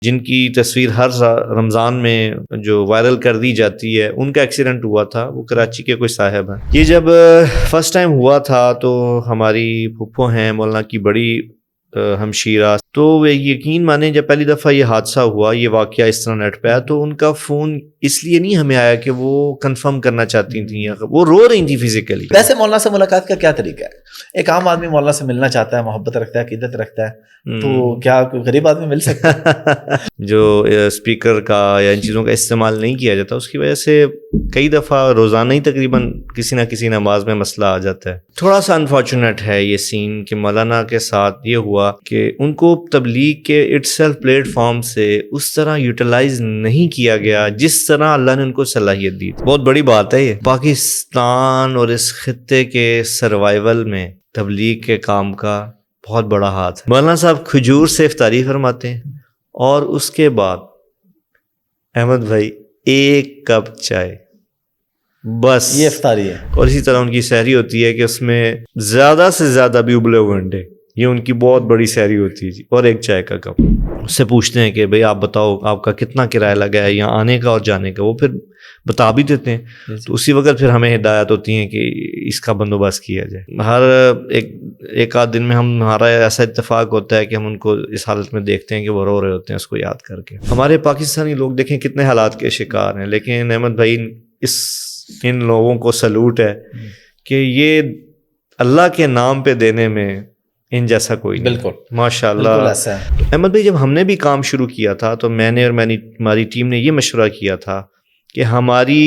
جن کی تصویر ہر رمضان میں جو وائرل کر دی جاتی ہے، ان کا ایکسیڈنٹ ہوا تھا. وہ کراچی کے کوئی صاحب ہیں. یہ جب فرسٹ ٹائم ہوا تھا تو ہماری پھپھو ہیں مولانا کی بڑی ہمشیرہ، تو وہ یقین مانیں جب پہلی دفعہ یہ حادثہ ہوا، یہ واقعہ اس طرح نیٹ پہ آیا، تو ان کا فون اس لیے نہیں ہمیں آیا کہ وہ کنفرم کرنا چاہتی تھیں، وہ رو رہی تھیں فزیکلی. ویسے مولانا سے ملاقات کا کیا طریقہ ہے؟ ایک عام آدمی مولانا سے ملنا چاہتا ہے، محبت رکھتا ہے، عقیدت رکھتا ہے، تو کیا کوئی غریب آدمی مل سکتا ہے؟ جو اسپیکر کا یا ان چیزوں کا استعمال نہیں کیا جاتا، اس کی وجہ سے کئی دفعہ روزانہ ہی تقریباً کسی نہ کسی نماز میں مسئلہ آ جاتا ہے. تھوڑا سا انفارچونیٹ ہے یہ سین کہ مولانا کے ساتھ یہ ہوا کہ ان کو تبلیغ کے اٹ سیلف پلیٹ فارم سے اس طرح یوٹیلائز نہیں کیا گیا جس طرح اللہ نے ان کو صلاحیت دی. بہت بڑی بات ہے یہ. پاکستان اور اس خطے کے سروائیول میں تبلیغ کے کام کا بہت بڑا ہاتھ ہے. مولانا صاحب کھجور سے افطاری فرماتے ہیں اور اس کے بعد احمد بھائی ایک کپ چائے، بس یہ افطاری ہے. اور اسی طرح ان کی سحری ہوتی ہے کہ اس میں زیادہ سے زیادہ بھی ابلے ہوئے انڈے، یہ ان کی بہت بڑی سحری ہوتی ہے جی، اور ایک چائے کا کپ. اس سے پوچھتے ہیں کہ بھئی آپ بتاؤ آپ کا کتنا کرایہ لگا ہے یہاں آنے کا اور جانے کا، وہ پھر بتا بھی دیتے ہیں. تو اسی وقت پھر ہمیں ہدایت ہوتی ہیں کہ اس کا بندوبست کیا جائے. ہر ایک آدھ دن میں ہمارا ایسا اتفاق ہوتا ہے کہ ہم ان کو اس حالت میں دیکھتے ہیں کہ وہ رو رہے ہوتے ہیں اس کو یاد کر کے. ہمارے پاکستانی لوگ دیکھیں کتنے حالات کے شکار ہیں، لیکن احمد بھائی ان لوگوں کو سلوٹ ہے کہ یہ اللہ کے نام پہ دینے میں ان جیسا کوئی نہیں. بالکل ماشاء اللہ. بالکل ایسا ہے. احمد بھائی جب ہم نے بھی کام شروع کیا تھا تو میں نے اور ہماری ٹیم نے یہ مشورہ کیا تھا کہ ہماری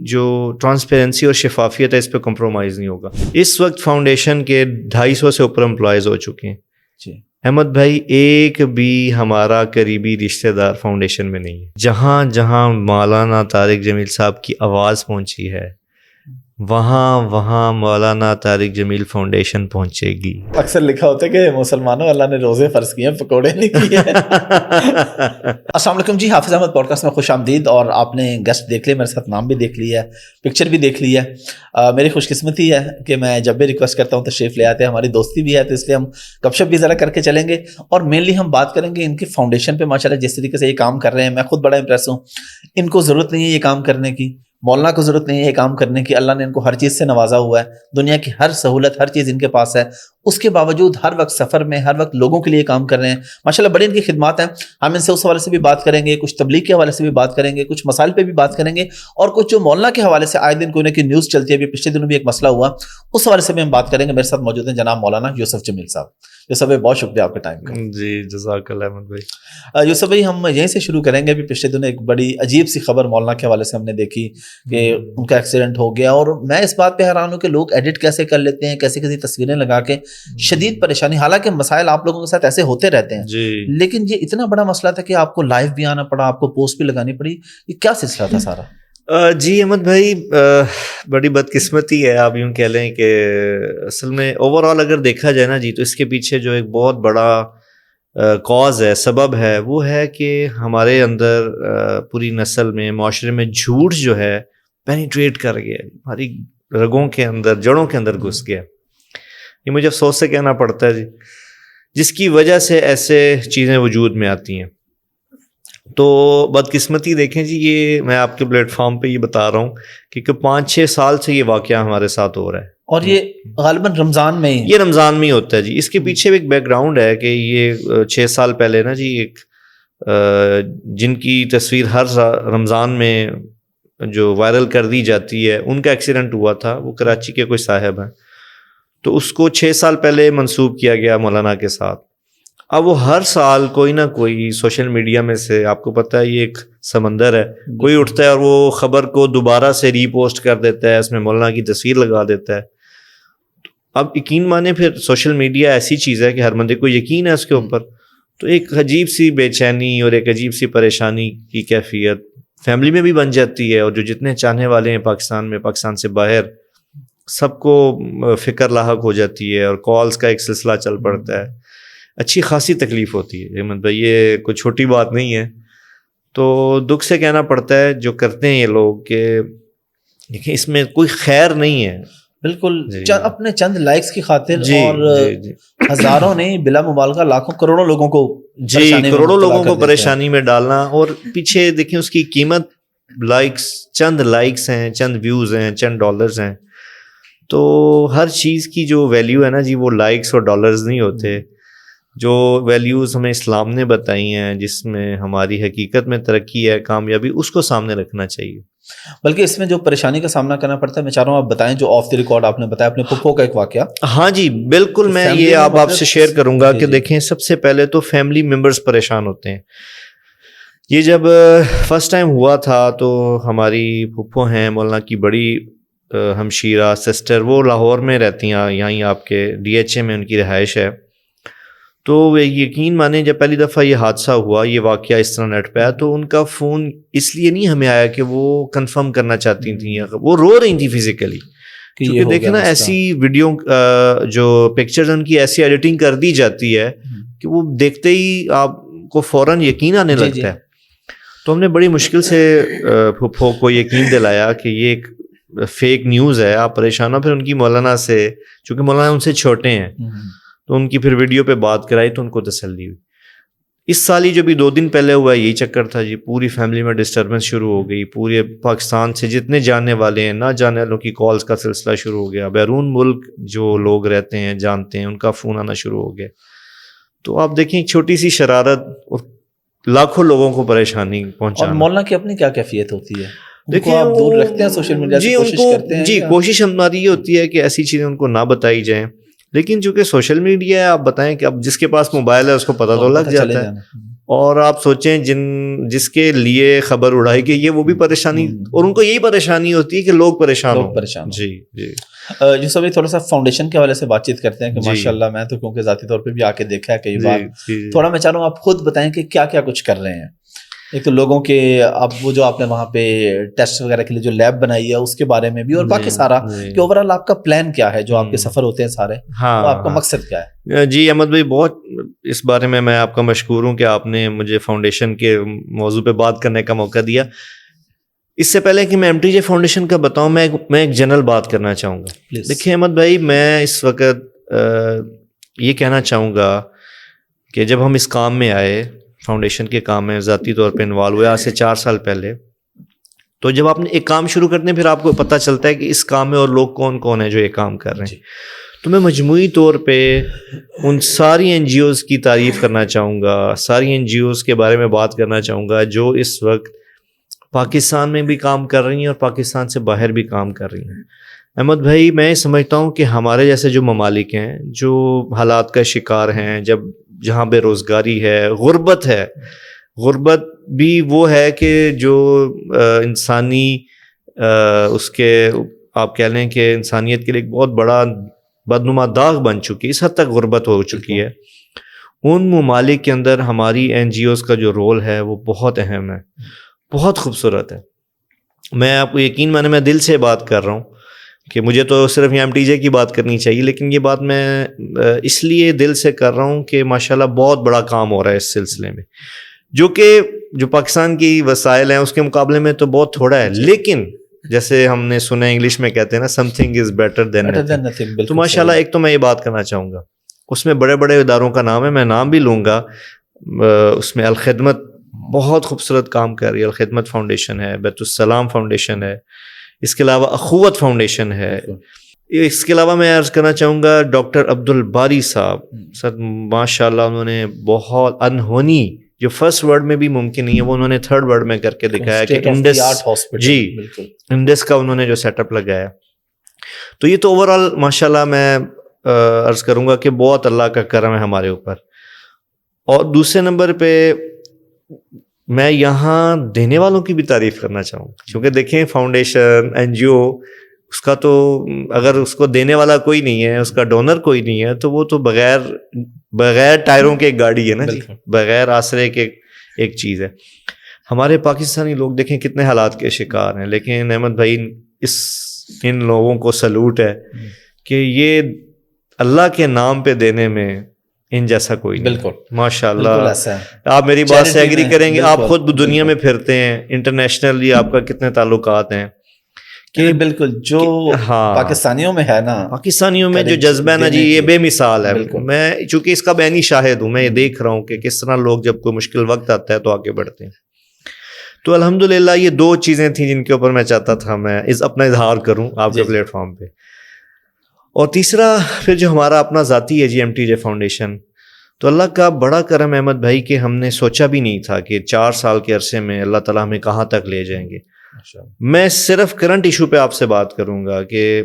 جو ٹرانسپیرنسی اور شفافیت ہے اس پہ کمپرومائز نہیں ہوگا. اس وقت فاؤنڈیشن کے 250 سے اوپر امپلائیز ہو چکے ہیں جی. احمد بھائی ایک بھی ہمارا قریبی رشتہ دار فاؤنڈیشن میں نہیں ہے. جہاں جہاں مولانا طارق جمیل صاحب کی آواز پہنچی ہے وہاں مولانا طارق جمیل فاؤنڈیشن پہنچے گی. اکثر لکھا ہوتا ہے کہ مسلمانوں اللہ نے روزے فرض کیے ہیں، پکوڑے نہیں کیے. السلام علیکم جی، حافظ احمد پوڈ کاسٹ میں خوش آمدید. اور آپ نے گیسٹ دیکھ لیا، میرے ساتھ نام بھی دیکھ لیا ہے، پکچر بھی دیکھ لی ہے. میری خوش قسمتی ہے کہ میں جب بھی ریکویسٹ کرتا ہوں تشریف لے آتے ہیں. ہماری دوستی بھی ہے تو اس لیے ہم گپ شپ بھی ذرا کر کے چلیں گے، اور مینلی ہم بات کریں گے ان کی فاؤنڈیشن پہ. ماشاءاللہ جس طریقے سے یہ کام کر رہے ہیں میں خود بڑا امپریس ہوں. ان کو ضرورت نہیں ہے یہ کام کرنے کی، مولانا کو ضرورت نہیں ہے یہ کام کرنے کی. اللہ نے ان کو ہر چیز سے نوازا ہوا ہے، دنیا کی ہر سہولت ہر چیز ان کے پاس ہے. اس کے باوجود ہر وقت سفر میں ہر وقت لوگوں کے لیے کام کر رہے ہیں. ماشاءاللہ بڑی ان کی خدمات ہیں. ہم ان سے اس حوالے سے بھی بات کریں گے، کچھ تبلیغ کے حوالے سے بھی بات کریں گے، کچھ مسائل پہ بھی بات کریں گے، اور کچھ جو مولانا کے حوالے سے آئے دن کوئی نہ کوئی نیوز چلتی ہے. ابھی پچھلے دنوں بھی ایک مسئلہ ہوا، اس حوالے سے بھی ہم بات کریں گے. میرے ساتھ موجود ہیں جناب مولانا یوسف جمیل صاحب. یوسف بھائی بہت شکریہ آپ کے ٹائم کا. جی جزاک اللہ احمد بھائی. یوسف بھائی ہم یہیں سے شروع کریں گے. ابھی پچھلے دنوں ایک بڑی عجیب سی خبر مولانا کے حوالے سے ہم نے دیکھی کہ ان کا ایکسیڈنٹ ہو گیا، اور میں اس بات پہ حیران ہوں کہ لوگ ایڈٹ کیسے کر لیتے ہیں، کیسے کیسی تصویریں لگا کے. شدید پریشانی، حالانکہ مسائل آپ لوگوں کے ساتھ ایسے ہوتے رہتے ہیں جی، لیکن یہ اتنا بڑا مسئلہ تھا کہ آپ کو لائیو بھی آنا پڑا، آپ کو پوسٹ بھی لگانی پڑی. یہ کیا سلسلہ تھا سارا؟ جی احمد بھائی بڑی بدقسمتی ہے آپ یوں کہہ لیں کہ اصل میں اوور آل اگر دیکھا جائے نا جی، تو اس کے پیچھے جو ایک بہت بڑا کاز ہے، سبب ہے، وہ ہے کہ ہمارے اندر پوری نسل میں، معاشرے میں جھوٹ جو ہے پینیٹریٹ کر گیا، ہماری رگوں کے اندر، جڑوں کے اندر گھس گیا. یہ مجھے افسوس سے کہنا پڑتا ہے جی، جس کی وجہ سے ایسے چیزیں وجود میں آتی ہیں. تو بدقسمتی دیکھیں جی، یہ میں آپ کے پلیٹ فارم پہ یہ بتا رہا ہوں کہ 5-6 سال سے یہ واقعہ ہمارے ساتھ ہو رہا ہے، اور یہ غالباً رمضان میں ہی، یہ رمضان میں ہی ہوتا ہے جی. اس کے پیچھے ایک بیک گراؤنڈ ہے کہ یہ 6 سال پہلے نا جی، ایک جن کی تصویر ہر رمضان میں جو وائرل کر دی جاتی ہے، ان کا ایکسیڈنٹ ہوا تھا. وہ کراچی کے کوئی صاحب ہیں، تو اس کو 6 سال پہلے منسوب کیا گیا مولانا کے ساتھ. اب وہ ہر سال کوئی نہ کوئی سوشل میڈیا میں سے، آپ کو پتہ ہے یہ ایک سمندر ہے، کوئی اٹھتا ہے اور وہ خبر کو دوبارہ سے ری پوسٹ کر دیتا ہے، اس میں مولانا کی تصویر لگا دیتا ہے. اب یقین مانے پھر سوشل میڈیا ایسی چیز ہے کہ ہر بندے کو یقین ہے اس کے اوپر، تو ایک عجیب سی بے چینی اور ایک عجیب سی پریشانی کی کیفیت فیملی میں بھی بن جاتی ہے. اور جو جتنے چاہنے والے ہیں پاکستان میں، پاکستان سے باہر، سب کو فکر لاحق ہو جاتی ہے اور کالز کا ایک سلسلہ چل پڑتا ہے. اچھی خاصی تکلیف ہوتی ہے احمد بھائی، یہ کوئی چھوٹی بات نہیں ہے. تو دکھ سے کہنا پڑتا ہے جو کرتے ہیں یہ لوگ کہ دیکھیں اس میں کوئی خیر نہیں ہے. بالکل جی. اپنے چند لائکس کی خاطر جی اور جی ہزاروں نہیں بلا مبالغہ لاکھوں کروڑوں لوگوں کو جی کروڑوں لوگوں کو پریشانی میں ڈالنا. اور پیچھے دیکھیں اس کی قیمت لائکس، چند لائکس ہیں، چند ویوز ہیں، چند ڈالرز ہیں. تو ہر چیز کی جو ویلیو ہے نا جی وہ لائکس اور ڈالرز نہیں ہوتے. جو ویلیوز ہمیں اسلام نے بتائی ہیں، جس میں ہماری حقیقت میں ترقی ہے، کامیابی، اس کو سامنے رکھنا چاہیے. بلکہ اس میں جو پریشانی کا سامنا کرنا پڑتا ہے، میں چاہ رہا ہوں آپ بتائیں جو آف دی ریکارڈ آپ نے بتایا اپنے پھپھو کا ایک واقعہ. ہاں جی بالکل، میں یہ آپ سے شیئر کروں گا کہ دیکھیں سب سے پہلے تو فیملی ممبرز پریشان ہوتے ہیں. یہ جب فرسٹ ٹائم ہوا تھا تو ہماری پھپھو ہیں مولانا کی بڑی ہمشیرہ سسٹر، وہ لاہور میں رہتی ہیں، یہیں آپ کے DHA میں ان کی رہائش ہے. تو یقین مانیں جب پہلی دفعہ یہ حادثہ ہوا، یہ واقعہ اس طرح نیٹ پہ آیا، تو ان کا فون اس لیے نہیں ہمیں آیا کہ وہ کنفرم کرنا چاہتی تھیں، وہ رو رہی تھیں فزیکلی. کیونکہ دیکھیں نا ایسی ویڈیو جو پکچرز ان کی ایسی ایڈیٹنگ کر دی جاتی ہے کہ وہ دیکھتے ہی آپ کو فوراً یقین آنے لگتا ہے. تو ہم نے بڑی مشکل سے پھپھو کو یقین دلایا کہ یہ ایک فیک نیوز ہے، آپ پریشان ہو. پھر ان کی مولانا سے، چونکہ مولانا ان سے چھوٹے ہیں، تو ان کی پھر ویڈیو پہ بات کرائی تو ان کو تسلی ہوئی. اس سال ہی جو بھی 2 دن پہلے ہوا یہی چکر تھا جی. پوری فیملی میں ڈسٹربنس شروع ہو گئی، پورے پاکستان سے جتنے جاننے والے ہیں، نہ جاننے والوں کی کالز کا سلسلہ شروع ہو گیا. بیرون ملک جو لوگ رہتے ہیں جانتے ہیں ان کا فون آنا شروع ہو گیا. تو آپ دیکھیں چھوٹی سی شرارت اور لاکھوں لوگوں کو پریشانی پہنچانا. اور مولانا کی اپنی کیا کیفیت ہوتی ہے؟ دیکھیں آپ دور رکھتے ہیں سوشل میڈیا سے، کوشش کرتے ہیں. جی کوشش ہماری یہ ہوتی ہے کہ ایسی چیزیں ان کو نہ بتائی جائیں، لیکن چونکہ سوشل میڈیا ہے، آپ بتائیں کہ اب جس کے پاس موبائل ہے اس کو پتہ تو لگ جاتا ہے. اور آپ سوچیں جس کے لیے خبر اڑائی گئی ہے وہ بھی پریشانی، اور ان کو یہی پریشانی ہوتی ہے کہ لوگ پریشان ہوں. جی جی جو سب تھوڑا سا فاؤنڈیشن کے حوالے سے بات چیت کرتے ہیں کہ ماشاءاللہ میں تو کیونکہ ذاتی طور پہ بھی آ کے دیکھا ہے کئی بار. تھوڑا میں چاہ رہا ہوں آپ خود بتائیں کہ کیا کیا کچھ کر رہے ہیں. ایک تو لوگوں کے اب وہ جو آپ نے وہاں پہ ٹیسٹ وغیرہ کے لیے جو لیب بنائی ہے اس کے بارے میں بھی، اور باقی سارا کہ اوورآل آپ کا پلان کیا ہے، جو آپ کے سفر ہوتے ہیں سارے، آپ کا مقصد کیا ہے؟ جی احمد بھائی بہت اس بارے میں آپ کا مشکور ہوں کہ آپ نے مجھے فاؤنڈیشن کے موضوع پہ بات کرنے کا موقع دیا. اس سے پہلے کہ میں MTJ فاؤنڈیشن کا بتاؤں، میں ایک جنرل بات کرنا چاہوں گا. دیکھیں احمد بھائی، میں اس وقت یہ کہنا چاہوں گا کہ جب ہم اس کام میں آئے، فاؤنڈیشن کے کام میں ذاتی طور پہ انوالو ہوئے آج سے 4 سال پہلے، تو جب آپ نے ایک کام شروع کرتے ہیں پھر آپ کو پتہ چلتا ہے کہ اس کام میں اور لوگ کون کون ہیں جو یہ کام کر رہے ہیں. تو میں مجموعی طور پہ ان ساری NGOز کی تعریف کرنا چاہوں گا، ساری NGOز کے بارے میں بات کرنا چاہوں گا جو اس وقت پاکستان میں بھی کام کر رہی ہیں اور پاکستان سے باہر بھی کام کر رہی ہیں. احمد بھائی میں سمجھتا ہوں کہ ہمارے جیسے جو ممالک ہیں جو حالات کا شکار ہیں، جہاں بے روزگاری ہے، غربت ہے، غربت بھی وہ ہے کہ جو انسانی اس کے آپ کہہ لیں کہ انسانیت کے لیے ایک بہت بڑا بدنما داغ بن چکی ہے، اس حد تک غربت ہو چکی ہے. ان ممالک کے اندر ہماری NGOز کا جو رول ہے وہ بہت اہم ہے، بہت خوبصورت ہے. میں آپ کو یقین مانے میں دل سے بات کر رہا ہوں کہ مجھے تو صرف یہاں MTJ کی بات کرنی چاہیے، لیکن یہ بات میں اس لیے دل سے کر رہا ہوں کہ ماشاءاللہ بہت بڑا کام ہو رہا ہے اس سلسلے میں، جو پاکستان کی وسائل ہیں اس کے مقابلے میں تو بہت تھوڑا ہے. لیکن جیسے ہم نے سنا انگلش میں کہتے ہیں نا some thing is better than nothing. تو ماشاءاللہ ایک تو میں یہ بات کرنا چاہوں گا، اس میں بڑے بڑے اداروں کا نام ہے، میں نام بھی لوں گا. اس میں الخدمت بہت خوبصورت کام کر رہی ہے، الخدمت فاؤنڈیشن ہے، بیت السلام فاؤنڈیشن ہے، اس کے علاوہ اخوت فاؤنڈیشن ہے. اس کے علاوہ میں عرض کرنا چاہوں گا ڈاکٹر عبد الباری صاحب، سر ماشاءاللہ انہوں نے بہت انہونی جو فرسٹ ورڈ میں بھی ممکن نہیں ہے وہ انہوں نے تھرڈ ورڈ میں کر کے دکھایا کہ انڈس کا انہوں نے جو سیٹ اپ لگایا. تو یہ تو اوور آل ماشاءاللہ میں عرض کروں گا کہ بہت اللہ کا کرم ہے ہمارے اوپر. اور دوسرے نمبر پہ میں یہاں دینے والوں کی بھی تعریف کرنا چاہوں گا، کیونکہ دیکھیں فاؤنڈیشن NGO اس کا تو اگر اس کو دینے والا کوئی نہیں ہے، اس کا ڈونر کوئی نہیں ہے، تو وہ تو بغیر ٹائروں کے ایک گاڑی ہے نا جی، بغیر آسرے کے ایک چیز ہے. ہمارے پاکستانی لوگ دیکھیں کتنے حالات کے شکار ہیں، لیکن احمد بھائی ان لوگوں کو سلوٹ ہے کہ یہ اللہ کے نام پہ دینے میں ان جیسا کوئی نہیں. بالکل ماشاء اللہ، آپ میری بات سے ایگری کریں گے. آپ خود دنیا میں پھرتے ہیں، انٹرنیشنلی آپ کا کتنے تعلقات ہیں، کہ بالکل جو پاکستانیوں میں ہے نا، پاکستانیوں میں جو جذبہ ہے نا جی، یہ بے مثال ہے. میں چونکہ اس کا بینی شاہد ہوں، میں یہ دیکھ رہا ہوں کہ کس طرح لوگ جب کوئی مشکل وقت آتا ہے تو آگے بڑھتے ہیں. تو الحمدللہ یہ 2 چیزیں تھیں جن کے اوپر میں چاہتا تھا میں اپنا اظہار کروں آپ کے پلیٹ فارم پہ. اور تیسرا پھر جو ہمارا اپنا ذاتی ہے جی MTJ فاؤنڈیشن، تو اللہ کا بڑا کرم احمد بھائی کہ ہم نے سوچا بھی نہیں تھا کہ 4 سال کے عرصے میں اللہ تعالیٰ ہمیں کہاں تک لے جائیں گے. میں صرف کرنٹ ایشو پہ آپ سے بات کروں گا کہ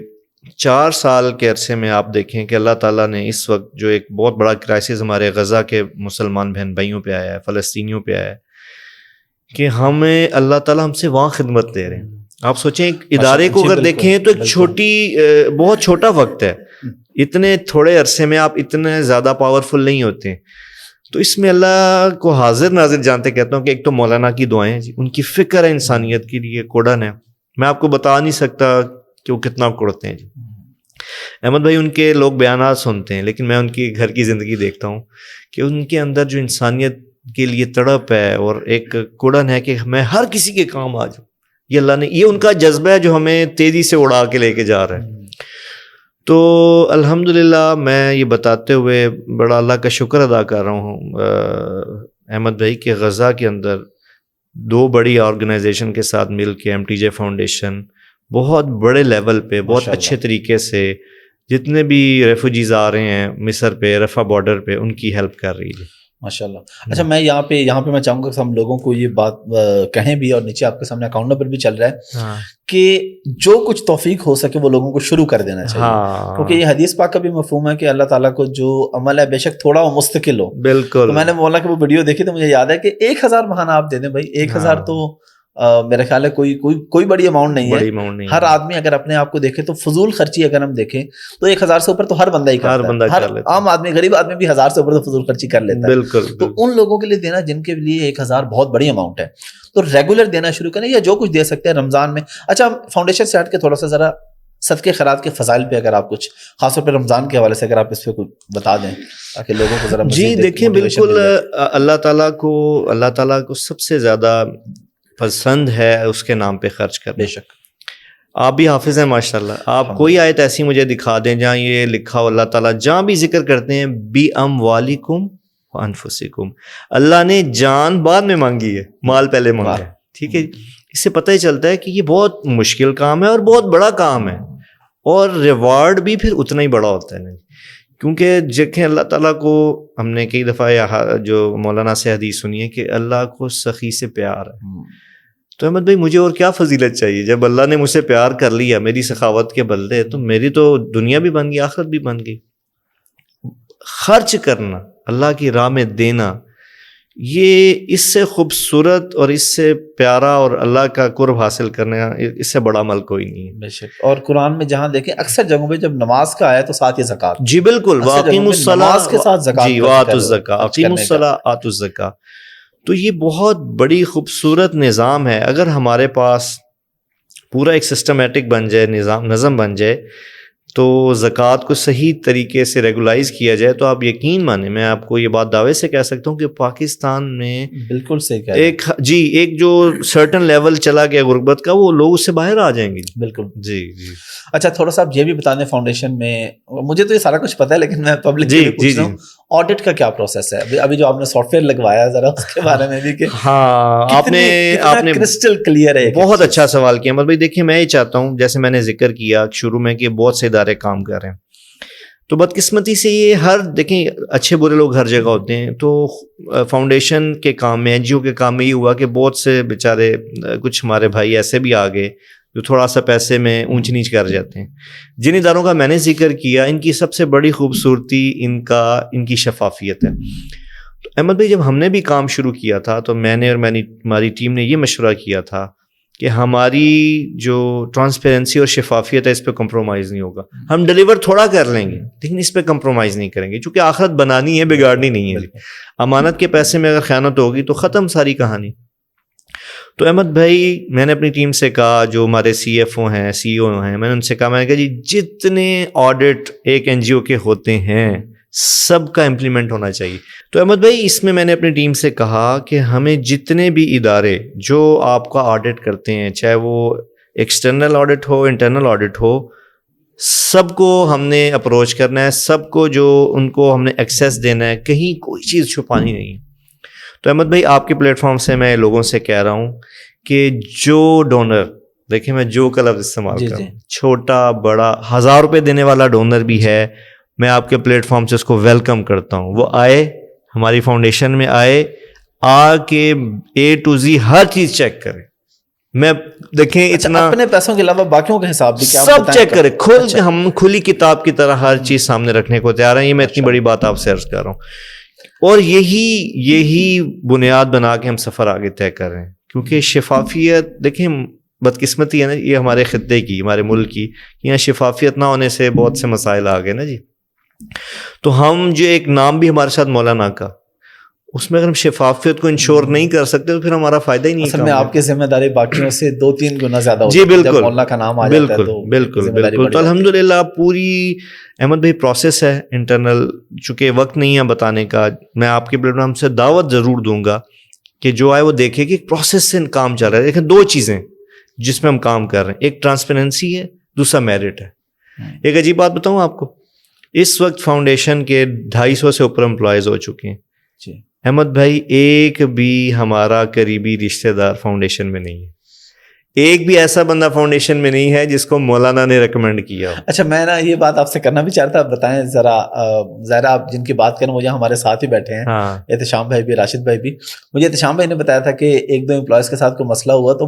4 سال کے عرصے میں آپ دیکھیں کہ اللہ تعالیٰ نے اس وقت جو ایک بہت بڑا کرائسس ہمارے غزہ کے مسلمان بہن بھائیوں پہ آیا ہے، فلسطینیوں پہ آیا ہے، کہ ہمیں اللہ تعالیٰ ہم سے وہاں خدمت لے رہے ہیں. آپ سوچیں ایک ادارے کو اگر دیکھیں تو ایک بہت چھوٹا وقت ہے، اتنے تھوڑے عرصے میں آپ اتنے زیادہ پاورفل نہیں ہوتے. تو اس میں اللہ کو حاضر ناظر جانتے کہتا ہوں کہ ایک تو مولانا کی دعائیں جی، ان کی فکر ہے انسانیت کے لیے، کوڑن ہے. میں آپ کو بتا نہیں سکتا کہ وہ کتنا کوڑتے ہیں جی. احمد بھائی ان کے لوگ بیانات سنتے ہیں، لیکن میں ان کی گھر کی زندگی دیکھتا ہوں کہ ان کے اندر جو انسانیت کے لیے تڑپ ہے اور ایک کوڑن ہے کہ میں ہر کسی کے کام آ جاؤں. یہ اللہ نے، یہ ان کا جذبہ ہے جو ہمیں تیزی سے اڑا کے لے کے جا رہا ہے. تو الحمدللہ میں یہ بتاتے ہوئے بڑا اللہ کا شکر ادا کر رہا ہوں احمد بھائی کہ غزہ کے اندر 2 بڑی آرگنائزیشن کے ساتھ مل کے MTJ فاؤنڈیشن بہت بڑے لیول پہ بہت اچھے طریقے سے جتنے بھی ریفوجیز آ رہے ہیں مصر پہ، رفح بارڈر پہ، ان کی ہیلپ کر رہی ہے. ماشاء اللہ. اچھا میں یہاں پہ میں چاہوں گا کہ ہم لوگوں کو یہ بات کہیں بھی، اور نیچے آپ کے سامنے اکاؤنٹ نمبر بھی چل رہا ہے کہ جو کچھ توفیق ہو سکے وہ لوگوں کو شروع کر دینا چاہیے، کیونکہ یہ حدیث پاک کا بھی مفہوم ہے کہ اللہ تعالیٰ کو جو عمل ہے بے شک تھوڑا وہ مستقل ہو. بالکل. تو میں نے بولا کہ وہ ویڈیو دیکھی تو مجھے یاد ہے کہ 1000 ماہانہ آپ دے دیں بھائی. 1000 تو میرا خیال ہے کوئی بڑی اماؤنٹ نہیں ہے. ہر آدمی اگر اپنے آپ کو دیکھے تو فضول خرچی اگر ہم دیکھیں تو 1000 سے اوپر تو ہر بندہ ہی کرتا ہے. ہر عام آدمی، غریب آدمی بھی 1000 سے اوپر تو فضول خرچی کر لیتا ہے. بالکل. تو ان لوگوں کے لیے دینا جن کے لیے 1000 بہت بڑی اماؤنٹ ہے، تو ریگولر دینا شروع کریں، یا جو کچھ دے سکتے ہیں رمضان میں. اچھا فاؤنڈیشن سے ہٹ کے تھوڑا سا ذرا صدقے خیرات کے فضائل پہ اگر آپ کچھ خاص طور پہ رمضان کے حوالے سے اگر آپ اس پہ کچھ بتا دیں تاکہ لوگوں کو ذرا جی دیکھیں بالکل اللہ تعالیٰ کو سب سے زیادہ پسند ہے اس کے نام پہ خرچ کرنا. بے شک آپ بھی حافظ ہیں ماشاءاللہ. آپ کوئی آیت ایسی مجھے دکھا دیں جہاں یہ لکھا ہو، اللہ تعالیٰ جہاں بھی ذکر کرتے ہیں بی اموالکم وانفسکم، اللہ نے جان بعد میں مانگی ہے، مال پہلے مانگا ہے. ٹھیک ہے، اس سے پتہ ہی چلتا ہے کہ یہ بہت مشکل کام ہے اور بہت بڑا کام ہے، اور ریوارڈ بھی پھر اتنا ہی بڑا ہوتا ہے. کیونکہ دیکھیں اللہ تعالیٰ کو ہم نے کئی دفعہ جو مولانا سے حدیث سنی ہے کہ اللہ کو سخی سے پیار ہے. تو احمد بھائی مجھے اور کیا فضیلت چاہیے؟ جب اللہ نے مجھ سے پیار کر لیا میری سخاوت کے بدلے، تو میری تو دنیا بھی بن گئی، آخرت بھی بن گئی. خرچ کرنا، اللہ کی راہ میں دینا، یہ اس سے خوبصورت اور اس سے پیارا اور اللہ کا قرب حاصل کرنا، اس سے بڑا عمل کوئی نہیں ہے. بے شک. اور قرآن میں جہاں دیکھیں اکثر جگہوں پہ جب نماز کا آیا تو ساتھ یہ زکوٰۃ. جی بالکل، واقیموا الصلاۃ کے ساتھ زکوٰۃ، جی وآتوا الزکاۃ، اقیموا الصلاۃ آتوا الزکاۃ. تو یہ بہت بڑی خوبصورت نظام ہے. اگر ہمارے پاس پورا ایک سسٹمیٹک بن جائے، نظم بن جائے، تو زکوٰۃ کو صحیح طریقے سے ریگولائز کیا جائے، تو آپ یقین مانیں، میں آپ کو یہ بات دعوے سے کہہ سکتا ہوں کہ پاکستان میں بالکل صحیح ایک جو سرٹن لیول چلا گیا غربت کا، وہ لوگ اس سے باہر آ جائیں گے. بالکل. جی. اچھا تھوڑا سا آپ یہ بھی بتا دیں، فاؤنڈیشن میں مجھے تو یہ سارا کچھ پتا ہے لیکن میں پبلک سے پوچھ رہا ہوں، آڈٹ کا کیا پروسیس ہے؟ ابھی جو آپ نے سافٹ ویئر لگوایا ذرا اس کے بارے میں بھی کہ ہاں آپ نے کرسٹل کلیئر ہے. بہت اچھا سوال کیا مطلب. دیکھیے میں یہ چاہتا ہوں، جیسے میں نے ذکر کیا شروع میں کہ بہت سے ادارے کام کر رہے ہیں، تو بدقسمتی سے یہ دیکھیں اچھے برے لوگ ہر جگہ ہوتے ہیں. تو فاؤنڈیشن کے کام میں، NGO کے کام میں یہ ہوا کہ بہت سے بیچارے کچھ ہمارے بھائی ایسے بھی آ گئے جو تھوڑا سا پیسے میں اونچ نیچ کر جاتے ہیں. جن اداروں کا میں نے ذکر کیا، ان کی سب سے بڑی خوبصورتی ان کی شفافیت ہے. تو احمد بھائی جب ہم نے بھی کام شروع کیا تھا تو میں نے اور ہماری ٹیم نے یہ مشورہ کیا تھا کہ ہماری جو ٹرانسپیرنسی اور شفافیت ہے اس پہ کمپرومائز نہیں ہوگا. ہم ڈیلیور تھوڑا کر لیں گے لیکن اس پہ کمپرومائز نہیں کریں گے، چونکہ آخرت بنانی ہے، بگاڑنی نہیں ہے. امانت کے پیسے میں اگر خیانت ہوگی تو ختم ساری کہانی. تو احمد بھائی میں نے اپنی ٹیم سے کہا، جو ہمارے CFO ہیں، CEO ہیں، میں نے ان سے کہا، میں نے کہا جی جتنے آڈٹ ایک NGO کے ہوتے ہیں سب کا امپلیمنٹ ہونا چاہیے. تو احمد بھائی اس میں نے اپنی ٹیم سے کہا کہ ہمیں جتنے بھی ادارے جو آپ کا آڈٹ کرتے ہیں، چاہے وہ ایکسٹرنل آڈٹ ہو انٹرنل آڈٹ ہو, سب کو ہم نے اپروچ کرنا ہے, سب کو جو ان کو ہم نے ایکسیس دینا ہے, کہیں کوئی چیز چھپانی نہیں. تو احمد بھائی آپ کے پلیٹ فارم سے میں لوگوں سے کہہ رہا ہوں کہ جو ڈونر, دیکھیں میں جو کا لفظ استعمال کر رہا ہوں, چھوٹا بڑا 1000 روپے دینے والا ڈونر بھی ہے, میں آپ کے پلیٹ فارم سے اس کو ویلکم کرتا ہوں. وہ آئے ہماری فاؤنڈیشن میں, آئے آ کے A to Z ہر چیز چیک کرے. میں دیکھیں اتنا اپنے پیسوں کے علاوہ باقیوں کے حساب بھی سب چیک کرے, ہم کھلی کتاب کی طرح ہر چیز سامنے رکھنے کو تیار ہیں. یہ میں اتنی بڑی بات آپ سے عرض کر رہا ہوں, اور یہی بنیاد بنا کے ہم سفر آگے طے کر رہے ہیں. کیونکہ شفافیت, دیکھیں بدقسمتی ہے نا یہ ہمارے خطے کی, ہمارے ملک کی, یہاں شفافیت نہ ہونے سے بہت سے مسائل آ گئے نا جی. تو ہم جو ایک نام بھی ہمارے ساتھ مولانا کا, اس میں اگر ہم شفافیت کو انشور نہیں کر سکتے تو پھر ہمارا فائدہ ہی نہیں. اصل میں آپ کی ذمہ داری باقیوں سے 2-3 گنا زیادہ ہوتی ہے. جی بالکل, مولانا کا نام آ جاتا ہے تو بالکل. تو الحمدللہ پوری احمد بھائی پروسیس ہے انٹرنل, چونکہ وقت نہیں ہے بتانے کا. میں آپ کے پلیٹ فارم سے دعوت ضرور دوں گا کہ جو آئے وہ دیکھے کہ پروسیس سے کام چل رہا ہے. دیکھیں 2 چیزیں جس میں ہم کام کر رہے ہیں, ایک ٹرانسپیرنسی ہے, دوسرا میرٹ ہے. ایک عجیب بات بتاؤں آپ کو, اس وقت فاؤنڈیشن کے 250 سے اوپر امپلائیز ہو چکے ہیں. احمد بھائی ایک بھی ہمارا قریبی رشتہ دار فاؤنڈیشن میں نہیں ہے, ایک بھی ایسا بندہ فاؤنڈیشن میں نہیں ہے جس کو مولانا نے ریکمینڈ کیا. اچھا میں نا یہ بات آپ سے کرنا بھی چاہتا, بتائیں ذرا. ظاہرہ آپ جن کی بات کریں وہ یہاں ہمارے ساتھ ہی بیٹھے ہیں, احتشام بھائی بھی, راشد بھائی بھی. مجھے احتشام بھائی نے بتایا تھا کہ 1-2 امپلائیز کے ساتھ کوئی مسئلہ ہوا تو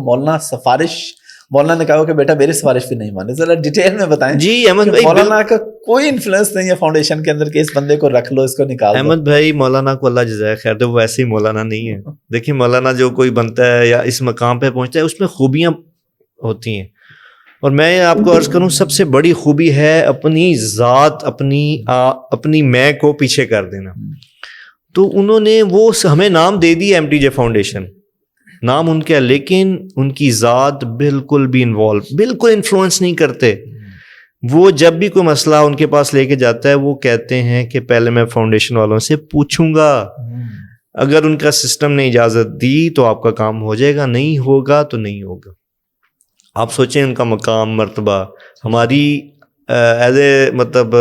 مولانا نے کہا کہ بیٹا میری سفارش بھی نہیں مانی. ذرا ڈیٹیل میں بتائیں. جی احمد بھائی, مولانا کا کوئی انفلوئنس نہیں ہے فاؤنڈیشن کے اندر کہ اس بندے کو رکھ لو, اس کو نکال دو. احمد بھائی مولانا کو اللہ جزائے خیر دے, وہ ایسے ہی مولانا نہیں ہے. دیکھیں مولانا جو کوئی بنتا ہے یا اس مقام پہ پہنچتا ہے اس میں خوبیاں ہوتی ہیں, اور میں آپ کو عرض کروں سب سے بڑی خوبی ہے اپنی ذات, اپنی میں کو پیچھے کر دینا. تو انہوں نے وہ ہمیں نام دے دی MTJ فاؤنڈیشن, نام ان کا, لیکن ان کی ذات بالکل بھی بالکل انفلوئنس نہیں کرتے. وہ جب بھی کوئی مسئلہ ان کے پاس لے کے جاتا ہے وہ کہتے ہیں کہ پہلے میں فاؤنڈیشن والوں سے پوچھوں گا, اگر ان کا سسٹم نے اجازت دی تو آپ کا کام ہو جائے گا, نہیں ہوگا تو نہیں ہوگا. آپ سوچیں ان کا مقام مرتبہ, ہماری ایز اے مطلب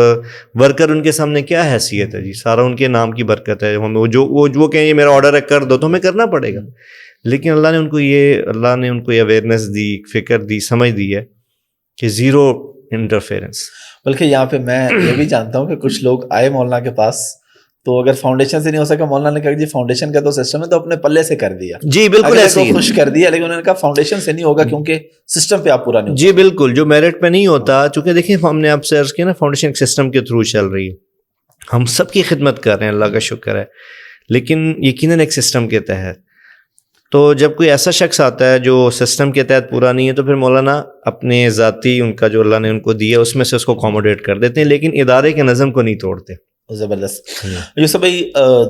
ورکر ان کے سامنے کیا حیثیت ہے جی. سارا ان کے نام کی برکت ہے. وہ کہیں یہ میرا آرڈر ہے کر دو تو ہمیں کرنا پڑے گا, لیکن اللہ نے ان کو یہ اویئرنیس دی, فکر دی, سمجھ دی ہے کہ 0 انٹرفیئرنس. بلکہ یہاں پہ میں یہ بھی جانتا ہوں کہ کچھ لوگ آئے مولانا کے پاس تو اگر فاؤنڈیشن سے نہیں ہو سکا, مولانا نے کہا جی فاؤنڈیشن کا تو سسٹم ہے تو اپنے پلے سے کر دیا. جی بالکل ایسے ہی خوش کر دیا, لیکن انہوں نے کہا فاؤنڈیشن سے نہیں ہوگا کیونکہ سسٹم پہ آپ پورا نہیں. جی بالکل, جو میرٹ پہ نہیں ہوتا, چونکہ دیکھیں ہم نے آپ سے عرض کیا نا فاؤنڈیشن ایک سسٹم کے تھرو چل رہی ہے, ہم سب کی خدمت کر رہے ہیں, اللہ کا شکر ہے, لیکن یقیناً ایک سسٹم کے تحت. تو جب کوئی ایسا شخص آتا ہے جو سسٹم کے تحت پورا نہیں ہے تو پھر مولانا اپنے ذاتی ان کا جو اللہ نے ان کو دیا اس میں سے اس کو اکوموڈیٹ کر دیتے ہیں, لیکن ادارے کے نظم کو نہیں توڑتے. زبردست. یوسف بھائی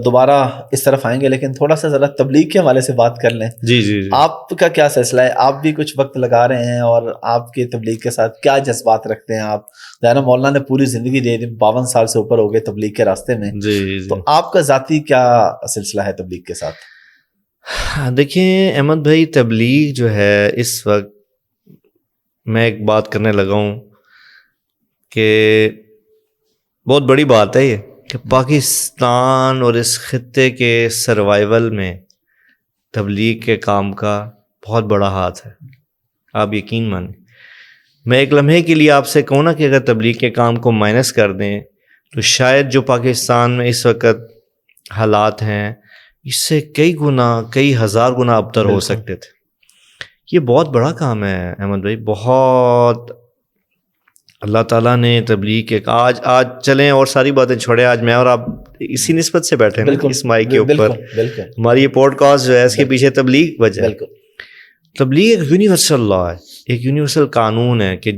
دوبارہ اس طرف آئیں گے, لیکن تھوڑا سا ذرا تبلیغ کے حوالے سے بات کر لیں. جی. آپ کا کیا سلسلہ ہے؟ آپ بھی کچھ وقت لگا رہے ہیں, اور آپ کی تبلیغ کے ساتھ کیا جذبات رکھتے ہیں آپ؟ ظاہر مولانا نے پوری زندگی دے دی, 52 سال سے اوپر ہو گئے تبلیغ کے راستے میں. جی. تو آپ کا ذاتی کیا سلسلہ ہے تبلیغ کے ساتھ؟ دیکھیں احمد بھائی, تبلیغ جو ہے اس وقت میں ایک بات کرنے لگا ہوں کہ بہت بڑی بات ہے یہ کہ پاکستان اور اس خطے کے سروائیول میں تبلیغ کے کام کا بہت بڑا ہاتھ ہے, آپ یقین مانیں. میں ایک لمحے کے لیے آپ سے کہوں نا کہ اگر تبلیغ کے کام کو مائنس کر دیں تو شاید جو پاکستان میں اس وقت حالات ہیں اس سے کئی ہزار گنا ابتر ہو سکتے تھے. یہ بہت بڑا کام ہے احمد بھائی, بہت. اللہ تعالیٰ نے تبلیغ کے آج چلیں اور ساری باتیں چھوڑیں, آج میں اور آپ اسی نسبت سے بیٹھے ہیں اس مائی کے اوپر. ہماری یہ پوڈ کاسٹ جو ہے اس کے پیچھے تبلیغ وجہ ہے. تبلیغ ایک یونیورسل لا ہے, ایک یونیورسل قانون ہے کہ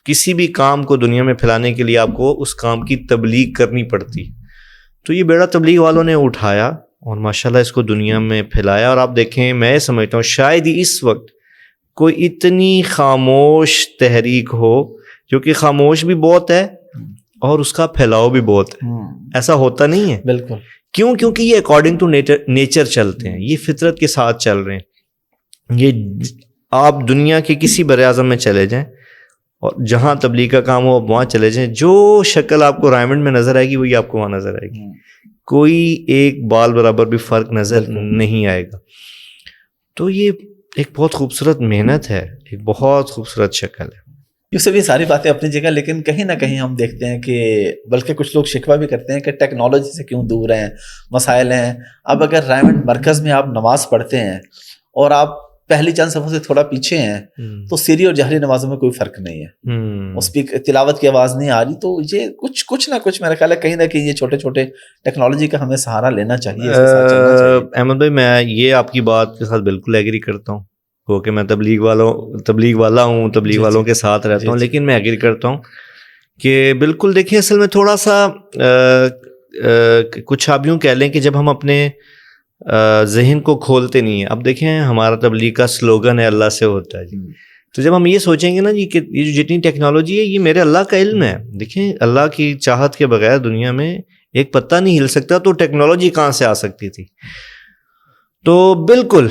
کسی بھی کام کو دنیا میں پھیلانے کے لیے آپ کو اس کام کی تبلیغ کرنی پڑتی. تو یہ بیڑا تبلیغ والوں نے اٹھایا اور ماشاءاللہ اس کو دنیا میں پھیلایا. اور آپ دیکھیں, میں سمجھتا ہوں شاید ہی اس وقت کوئی اتنی خاموش تحریک ہو, جو کہ خاموش بھی بہت ہے اور اس کا پھیلاؤ بھی بہت ہے. ایسا ہوتا نہیں ہے. بالکل. کیوں؟ کیونکہ یہ اکارڈنگ ٹو نیچر چلتے ہیں, یہ فطرت کے ساتھ چل رہے ہیں. یہ آپ دنیا کے کسی بر اعظم میں چلے جائیں اور جہاں تبلیغ کا کام ہو آپ وہاں چلے جائیں، جو شکل آپ کو رائمنڈ میں نظر آئے گی وہی آپ کو وہاں نظر آئے گی، کوئی ایک بال برابر بھی فرق نظر نہیں آئے گا. تو یہ ایک بہت خوبصورت محنت ہے، ایک بہت خوبصورت شکل ہے. یوسف یہ ساری باتیں اپنی جگہ، لیکن کہیں نہ کہیں ہم دیکھتے ہیں کہ بلکہ کچھ لوگ شکوہ بھی کرتے ہیں کہ ٹیکنالوجی سے کیوں دور ہیں، مسائل ہیں. اب اگر رائمنڈ مرکز میں آپ نماز پڑھتے ہیں اور آپ پہلی چند صفوں سے تھوڑا پیچھے ہیں تو سری اور جہری نمازوں میں کوئی فرق نہیں ہے، اس پہ تلاوت کی آواز نہیں آ رہی. تو یہ کچھ نہ کچھ میرا خیال ہے کہیں نہ کہیں یہ چھوٹے چھوٹے ٹیکنالوجی کا ہمیں سہارا لینا چاہیے، اس کے ساتھ چلنا چاہیے. احمد بھائی میں یہ آپ کی بات کے ساتھ بالکل ایگری کرتا ہوں، وہ کہ میں تبلیغ والا ہوں، تبلیغ والوں کے ساتھ رہتا ہوں، لیکن میں ایگری کرتا ہوں کہ بالکل دیکھیں اصل میں تھوڑا سا کچھ آپ یوں کہہ لیں کہ جب ہم اپنے ذہن کو کھولتے نہیں ہیں. اب دیکھیں ہمارا تبلیغ کا سلوگن ہے اللہ سے ہوتا ہے جی، تو جب ہم یہ سوچیں گے نا جی کہ یہ جو جتنی ٹیکنالوجی ہے یہ میرے اللہ کا علم ہے. دیکھیں اللہ کی چاہت کے بغیر دنیا میں ایک پتہ نہیں ہل سکتا، تو ٹیکنالوجی کہاں سے آ سکتی تھی. تو بالکل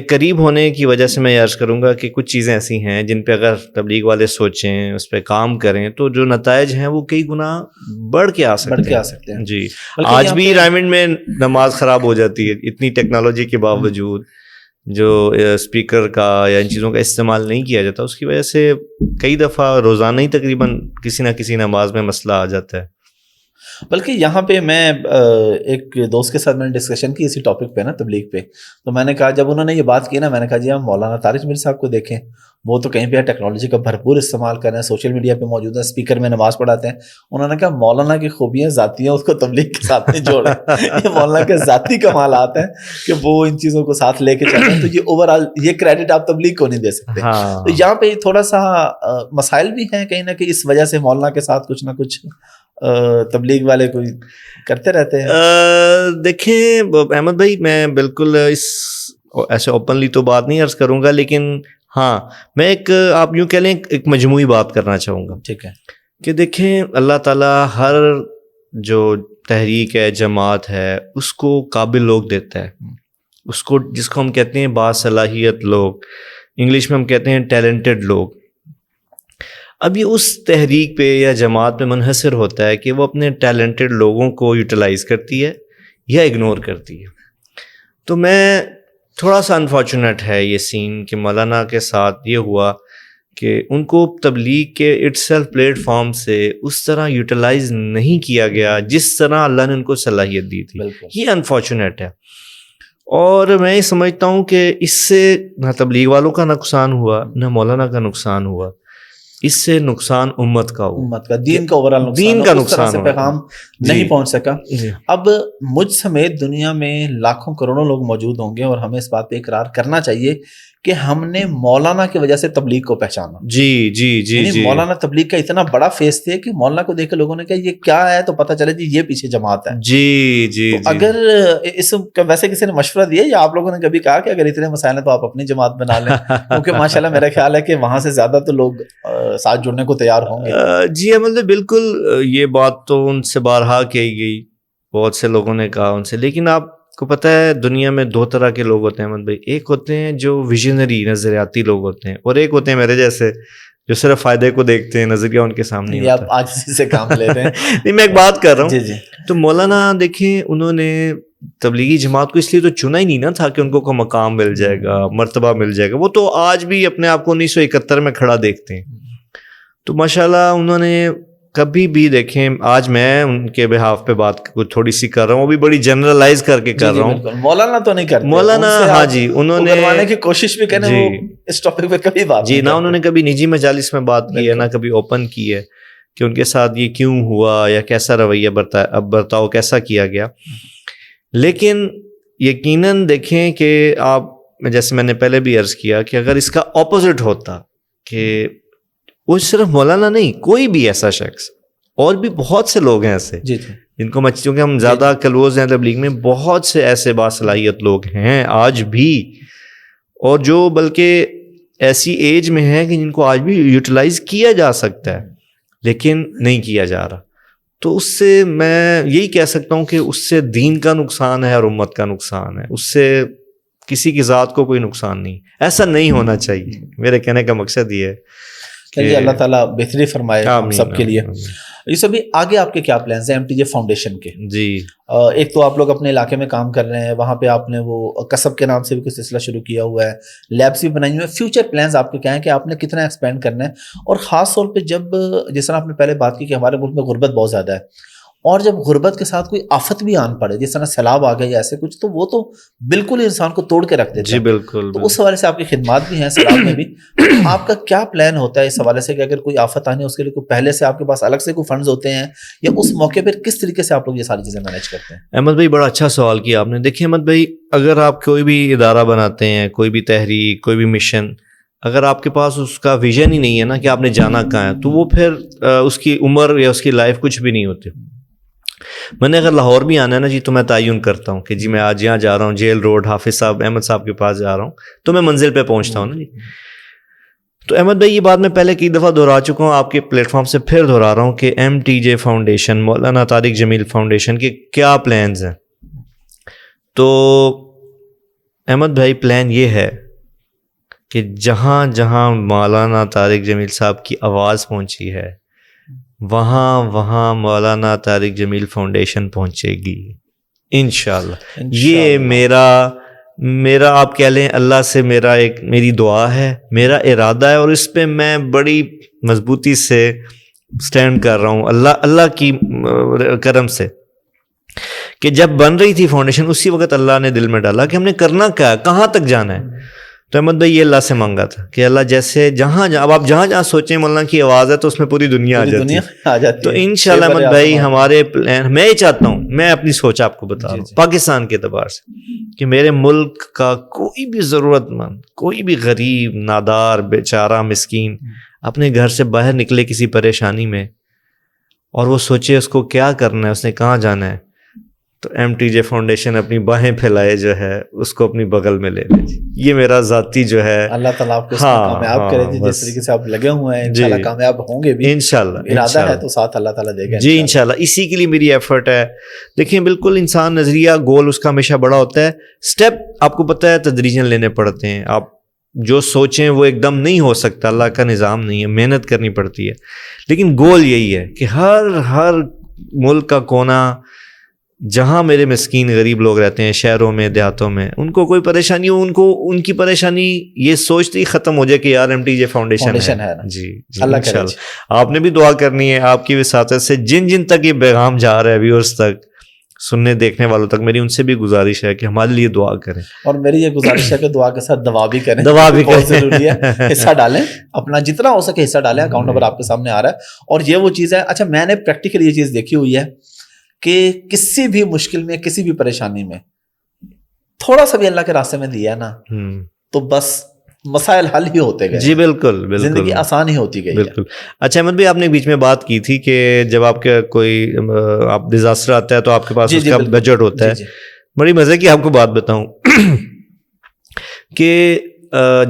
قریب ہونے کی وجہ سے میں عرض کروں گا کہ کچھ چیزیں ایسی ہیں جن پہ اگر تبلیغ والے سوچیں، اس پہ کام کریں، تو جو نتائج ہیں وہ کئی گنا بڑھ کے آ سکتے ہیں. جی آج بھی رائمنڈ میں نماز خراب ہو جاتی ہے اتنی ٹیکنالوجی کے باوجود، جو اسپیکر کا یا ان چیزوں کا استعمال نہیں کیا جاتا، اس کی وجہ سے کئی دفعہ روزانہ ہی تقریباً کسی نہ کسی نماز میں مسئلہ آ جاتا ہے. بلکہ یہاں پہ میں ایک دوست کے ساتھ میں نے ڈسکشن کی اسی ٹاپک پہ نا، تبلیغ پہ. تو میں نے کہا جب انہوں نے یہ بات کی نا، میں نے کہا جی ہم مولانا طارق میر صاحب کو دیکھیں، وہ تو کہیں پہ ٹیکنالوجی کا بھرپور استعمال کر رہے ہیں، سوشل میڈیا پہ موجود ہیں، اسپیکر میں نماز پڑھاتے ہیں. انہوں نے کہا مولانا کی خوبیاں ذاتی ہیں، اس کو تبلیغ کے ساتھ نہیں جوڑیں. یہ مولانا کے ذاتی کمالات ہیں کہ وہ ان چیزوں کو ساتھ لے کے چل رہے ہیں. تو یہ اوور آل یہ کریڈٹ آپ تبلیغ کو نہیں دے سکتے. تو یہاں پہ تھوڑا سا مسائل بھی ہیں کہیں نہ کہیں، اس وجہ سے مولانا کے ساتھ کچھ نہ کچھ تبلیغ والے کوئی کرتے رہتے ہیں. دیکھیں احمد بھائی میں بالکل اس ایسے اوپنلی تو بات نہیں عرض کروں گا، لیکن ہاں میں ایک آپ یوں کہہ لیں ایک مجموعی بات کرنا چاہوں گا. ٹھیک ہے کہ دیکھیں اللہ تعالیٰ ہر جو تحریک ہے، جماعت ہے، اس کو قابل لوگ دیتا ہے، اس کو جس کو ہم کہتے ہیں باصلاحیت لوگ، انگلش میں ہم کہتے ہیں ٹیلنٹڈ لوگ. اب یہ اس تحریک پہ یا جماعت پہ منحصر ہوتا ہے کہ وہ اپنے ٹیلنٹڈ لوگوں کو یوٹیلائز کرتی ہے یا اگنور کرتی ہے. تو میں تھوڑا سا انفارچونیٹ ہے یہ سین کہ مولانا کے ساتھ یہ ہوا کہ ان کو تبلیغ کے اٹ سیلف پلیٹ فارم سے اس طرح یوٹیلائز نہیں کیا گیا جس طرح اللہ نے ان کو صلاحیت دی تھی. یہ انفارچونیٹ ہے. اور میں یہ سمجھتا ہوں کہ اس سے نہ تبلیغ والوں کا نقصان ہوا نہ مولانا کا نقصان ہوا، اس سے نقصان امت کا ہوا، امت کا، دین کا اوورال نقصان، دین کا نقصان سے پیغام نہیں پہنچ سکا. اب مجھ سمیت دنیا میں لاکھوں کروڑوں لوگ موجود ہوں گے اور ہمیں اس بات پہ اقرار کرنا چاہیے کہ ہم نے مولانا کی وجہ سے تبلیغ کو پہچانا. جی جی جی جی مولانا تبلیغ کا اتنا بڑا فیس تھے کہ مولانا کو دیکھ کے لوگوں نے کہا یہ کیا ہے، تو پتہ چلے جی یہ پیچھے جماعت ہے. جی جی اگر اس ویسے کسی نے مشورہ دیا یا آپ لوگوں نے کبھی کہا کہ اگر اتنے مسائل ہیں تو آپ اپنی جماعت بنا لیں؟ کیونکہ ماشاءاللہ میرا خیال ہے کہ وہاں سے زیادہ تو لوگ ساتھ جڑنے کو تیار ہوں گے. جی احمد بالکل، یہ بات تو ان سے بارہا کہی گئی، بہت سے لوگوں نے کہا ان سے. لیکن آپ کو پتہ ہے دنیا میں دو طرح کے لوگ ہوتے ہیں احمد بھائی. ایک ہوتے ہیں جو ویژنری نظریاتی لوگ ہوتے ہیں، اور ایک ہوتے ہیں میرے جیسے جو صرف فائدے کو دیکھتے ہیں، نظریہ ان کے سامنے ہوتا ہے. آپ آج سے کام لے رہے ہیں. نہیں میں ایک بات کر رہا ہوں. جی جی. تو مولانا دیکھیں انہوں نے تبلیغی جماعت کو اس لیے تو چنا ہی نہیں نا تھا کہ ان کو مقام مل جائے گا، مرتبہ مل جائے گا. وہ تو آج بھی اپنے آپ کو 1971 میں کھڑا دیکھتے ہیں. تو ماشاءاللہ انہوں نے کبھی بھی دیکھیں، آج میں ان کے بہاف پہ بات تھوڑی سی کر رہا ہوں، وہ بھی بڑی جنرلائز کر کے کر رہا ہوں. مولانا تو نہیں کرتے، مولانا ہاں جی انہوں نے کروانے کی کوشش بھی کریں، وہ اس ٹاپک پہ کبھی بات جی نہ انہوں نے کبھی نجی مجالس میں بات کی ہے نہ کبھی اوپن کی ہے کہ ان کے ساتھ یہ کیوں ہوا یا کیسا رویہ برتاؤ کیسا کیا گیا. لیکن یقیناً دیکھیں کہ آپ جیسے میں نے پہلے بھی عرض کیا کہ اگر اس کا اپوزٹ ہوتا کہ وہ صرف مولانا نہیں، کوئی بھی ایسا شخص، اور بھی بہت سے لوگ ہیں ایسے جن کو چونکہ ہم زیادہ کلوز ہیں تبلیغ میں، بہت سے ایسے باصلاحیت لوگ ہیں آج بھی، اور جو بلکہ ایسی ایج میں ہیں کہ جن کو آج بھی یوٹیلائز کیا جا سکتا ہے لیکن نہیں کیا جا رہا. تو اس سے میں یہی کہہ سکتا ہوں کہ اس سے دین کا نقصان ہے اور امت کا نقصان ہے. اس سے کسی کی ذات کو کوئی نقصان نہیں. ایسا نہیں ہونا چاہیے. میرے کہنے کا مقصد یہ ہے کہ اللہ تعالیٰ بہتری فرمائے ہم سب کے لیے. یہ سبھی آگے آپ کے کیا پلانز ہیں MTJ فاؤنڈیشن کے؟ جی ایک تو آپ لوگ اپنے علاقے میں کام کر رہے ہیں, وہاں پہ آپ نے وہ کسب کے نام سے بھی کوئی سلسلہ شروع کیا ہوا ہے, لیبس بھی بنائی ہوئی ہیں. فیوچر پلانز آپ کے کیا ہیں کہ آپ نے کتنا ایکسپینڈ کرنا ہے؟ اور خاص طور پہ جب جس طرح آپ نے پہلے بات کی کہ ہمارے ملک میں غربت بہت زیادہ ہے, اور جب غربت کے ساتھ کوئی آفت بھی آن پڑے, جس طرح سیلاب آ گئے یا ایسے کچھ, تو وہ تو بالکل انسان کو توڑ کے رکھ دیتا ہے. جی بالکل. تو اس حوالے سے آپ کی خدمات بھی ہیں سیلاب میں بھی. آپ کا کیا پلان ہوتا ہے اس حوالے سے کہ اگر کوئی آفت آنی ہے اس کے لیے کوئی پہلے سے آپ کے پاس الگ سے کوئی فنڈز ہوتے ہیں, یا اس موقع پہ کس طریقے سے آپ لوگ یہ ساری چیزیں مینیج کرتے ہیں؟ احمد بھائی بڑا اچھا سوال کیا آپ نے. دیکھیے احمد بھائی, اگر آپ کوئی بھی ادارہ بناتے ہیں, کوئی بھی تحریک, کوئی بھی مشن, اگر آپ کے پاس اس کا ویژن ہی نہیں ہے نا کہ آپ نے جانا کہاں ہے, تو وہ پھر اس کی عمر یا اس کی لائف کچھ بھی نہیں ہوتی. میں نے اگر لاہور بھی آنا ہے نا جی, تو میں تعین کرتا ہوں کہ جی میں آج یہاں جا رہا ہوں, جیل روڈ, حافظ صاحب, احمد صاحب کے پاس جا رہا ہوں, تو میں منزل پہ پہنچتا ہوں نا جی. تو احمد بھائی یہ بات میں پہلے کئی دفعہ دہرا چکا ہوں, آپ کے پلیٹ فارم سے پھر دہرا رہا ہوں کہ MTJ فاؤنڈیشن, مولانا طارق جمیل فاؤنڈیشن کے کیا پلانز ہیں. تو احمد بھائی پلان یہ ہے کہ جہاں جہاں مولانا طارق جمیل صاحب کی آواز پہنچی ہے, وہاں وہاں مولانا طارق جمیل فاؤنڈیشن پہنچے گی انشاءاللہ. یہ میرا آپ کہہ لیں اللہ سے میری دعا ہے, میرا ارادہ ہے, اور اس پہ میں بڑی مضبوطی سے سٹینڈ کر رہا ہوں اللہ کی کرم سے. کہ جب بن رہی تھی فاؤنڈیشن, اسی وقت اللہ نے دل میں ڈالا کہ ہم نے کرنا کیا ہے, کہاں تک جانا ہے. تو احمد بھائی یہ اللہ سے مانگا تھا کہ اللہ جیسے اب آپ جہاں سوچیں مولانا کی آواز ہے, تو اس میں پوری دنیا آ جاتی ہے. تو انشاءاللہ احمد بھائی ہمارے پلان, میں یہ چاہتا ہوں, میں اپنی سوچ آپ کو بتا رہا ہوں پاکستان کے اعتبار سے, کہ میرے ملک کا کوئی بھی ضرورت مند, کوئی بھی غریب, نادار, بیچارہ, مسکین اپنے گھر سے باہر نکلے کسی پریشانی میں, اور وہ سوچے اس کو کیا کرنا ہے, اس نے کہاں جانا ہے, تو MTJ فاؤنڈیشن اپنی باہیں پھیلائے جو ہے اس کو اپنی بغل میں لے لے. یہ میرا ذاتی جو ہے, اللہ تعالیٰ آپ کو اس میں کامیاب کرے جی. جس طریقے سے آپ لگے ہوئے ہیں انشاءاللہ کامیاب ہوں گے بھی انشاءاللہ. ارادہ ہے تو ساتھ اللہ تعالیٰ دے گا جی انشاءاللہ. اسی کے لیے میری ایفرٹ ہے. دیکھیں بالکل انسان نظریہ گول اس کا ہمیشہ بڑا ہوتا ہے, اسٹیپ آپ کو پتہ ہے تدریجاً لینے پڑتے ہیں. آپ جو سوچیں وہ ایک دم نہیں ہو سکتا, اللہ کا نظام نہیں ہے, محنت کرنی پڑتی ہے. لیکن گول یہی ہے کہ ہر ملک کا کونا, جہاں میرے مسکین غریب لوگ رہتے ہیں, شہروں میں, دیہاتوں میں, ان کو کوئی پریشانی ہو, ان کی پریشانی یہ سوچتے ہی ختم ہو جائے کہ یار MTJ فاؤنڈیشن ہے. جی انشاءاللہ. آپ نے بھی دعا کرنی ہے, آپ کی وساطت سے جن تک یہ پیغام جا رہا ہے, ویورز تک, سننے دیکھنے والوں تک, میری ان سے بھی گزارش ہے کہ ہمارے لیے دعا کریں. اور میری یہ گزارش ہے کہ دعا کے ساتھ دوا بھی کریں, بہت ضروری ہے. حصہ ڈالیں, اپنا جتنا ہو سکے حصہ ڈالیں. اکاؤنٹ نمبر آپ کے سامنے آ رہا ہے. اور یہ وہ چیز ہے, اچھا میں نے پریکٹیکلی یہ چیز دیکھی ہوئی ہے کہ کسی بھی مشکل میں, کسی بھی پریشانی میں تھوڑا سا بھی اللہ کے راستے میں دیا نا, تو بس مسائل حل ہی ہوتے گئے. جی بالکل, زندگی آسان ہی ہوتی گئی. بالکل. اچھا احمد بھائی, آپ نے بیچ میں بات کی تھی کہ جب آپ کا کوئی ڈیزاسٹر آتا ہے تو آپ کے پاس اس کا بجٹ ہوتا ہے. بڑی مزے کی آپ کو بات بتاؤں کہ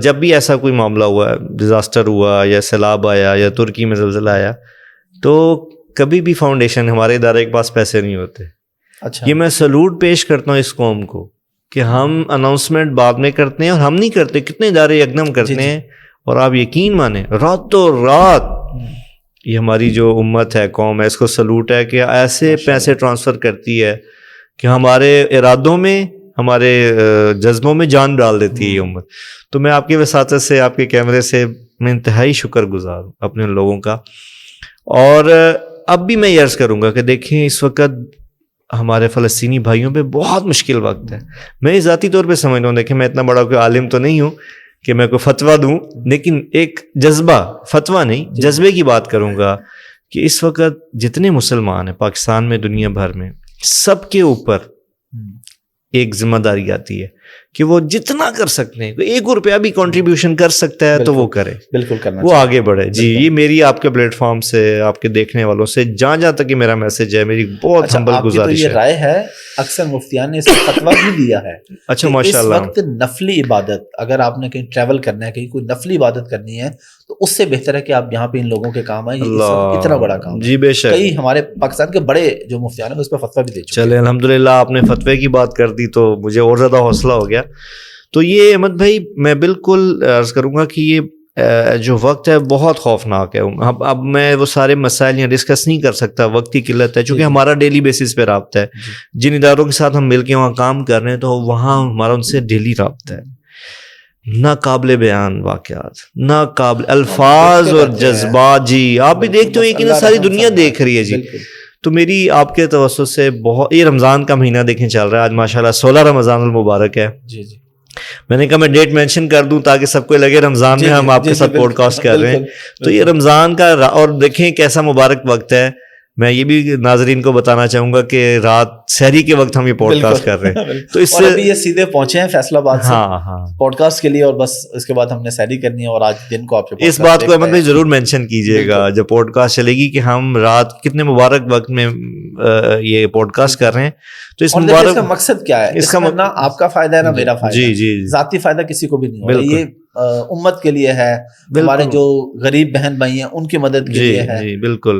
جب بھی ایسا کوئی معاملہ ہوا, ڈیزاسٹر ہوا, یا سیلاب آیا, یا ترکی میں زلزلہ آیا, تو کبھی بھی فاؤنڈیشن, ہمارے ادارے کے پاس پیسے نہیں ہوتے. اچھا, یہ میں سلوٹ پیش کرتا ہوں اس قوم کو کہ ہم اناؤنسمنٹ بعد میں کرتے ہیں, اور ہم نہیں کرتے, کتنے ادارے یکدم کرتے ہیں. اور آپ یقین مانیں, راتوں رات یہ ہماری جو امت ہے, قوم ہے, اس کو سلوٹ ہے کہ ایسے پیسے ٹرانسفر کرتی ہے کہ ہمارے ارادوں میں, ہمارے جذبوں میں جان ڈال دیتی ہے یہ امت. تو میں آپ کی وساطت سے, آپ کے کیمرے سے میں انتہائی شکر گزار ہوں اپنے لوگوں کا. اور اب بھی میں یہ عرض کروں گا کہ دیکھیں اس وقت ہمارے فلسطینی بھائیوں پہ بہت مشکل وقت ہے. میں ذاتی طور پہ سمجھتا ہوں, دیکھیں میں اتنا بڑا کوئی عالم تو نہیں ہوں کہ میں کوئی فتویٰ دوں, لیکن ایک جذبہ, فتویٰ نہیں, جذبے کی بات کروں گا کہ اس وقت جتنے مسلمان ہیں پاکستان میں, دنیا بھر میں, سب کے اوپر ایک ذمہ داری آتی ہے کہ وہ جتنا کر سکتے ہیں, 1 روپیہ بھی کنٹریبیوشن کر سکتا ہے تو وہ کرے, بالکل کرنا, وہ آگے بڑھے. جی یہ میری آپ کے پلیٹ فارم سے, آپ کے دیکھنے والوں سے, جہاں تک کہ میرا میسج ہے, میری بہت ہمبل گزارش ہے. یہ رائے ہے, اکثر مفتیان نے اس کا فتویٰ بھی دیا ہے. اچھا ماشاءاللہ. اس وقت نفلی عبادت, اگر آپ نے کہیں ٹریول کرنا ہے, کہیں کوئی نفلی عبادت کرنی ہے, تو اس سے بہتر ہے کہ آپ یہاں پہ ان لوگوں کے کام آئیں. یہ اتنا بڑا کام. جی بے شک. کئی ہمارے پاکستان کے بڑے جو مفتیان ہیں اس پہ فتویٰ بھی دے چکے. چلے الحمدللہ, آپ نے فتوے کی بات کر دی تو مجھے اور زیادہ حوصلہ ہو گیا. تو یہ احمد بھائی میں بالکل عرض کروں گا کہ یہ جو وقت ہے بہت خوفناک ہے. اب میں وہ سارے مسائل یہاں ڈسکس نہیں کر سکتا, وقت کی قلت ہے, چونکہ ہمارا ڈیلی بیسس پہ رابطہ ہے. جن اداروں کے ساتھ ہم مل کے وہاں کام کر رہے ہیں تو وہاں ہمارا ان سے ڈیلی رابطہ ہے. ناقابل بیان واقعات, ناقابل الفاظ اور جذبات. جی آپ بھی دیکھتے ہو کہ ساری دنیا دیکھ رہی ہے. جی تو میری آپ کے توسط سے بہت, یہ رمضان کا مہینہ دیکھیں چل رہا ہے, آج ماشاءاللہ 16 رمضان المبارک ہے. جی جی میں نے کہا میں ڈیٹ مینشن کر دوں تاکہ سب کو لگے رمضان میں ہم آپ کے ساتھ پوڈ کاسٹ کر رہے ہیں. تو یہ رمضان کا, اور دیکھیں کیسا مبارک وقت ہے. میں یہ بھی ناظرین کو بتانا چاہوں گا کہ رات سحری کے وقت ہم یہ پوڈ کاسٹ کر رہے ہیں, تو اس سے ابھی یہ سیدھے پہنچے ہیں فیصل آباد سے ہاں پوڈ کاسٹ کے لیے, اور بس اس کے بعد ہم نے سحری کرنی ہے. اور آج دن کو آپ اس بات کو احمد بھائی ضرور مینشن کیجئے گا جب پوڈ کاسٹ چلے گی کہ ہم رات کتنے مبارک وقت میں یہ پوڈ کاسٹ کر رہے ہیں. تو اس مبارک کا مقصد کیا ہے, اس کا نہ آپ کا فائدہ ہے نہ میرا فائدہ. جی جی ذاتی فائدہ کسی کو بھی نہیں ہوگا, یہ امت کے لیے ہے, ہمارے جو غریب بہن بھائی ہیں ان کی مدد کے لیے ہے. جی بالکل.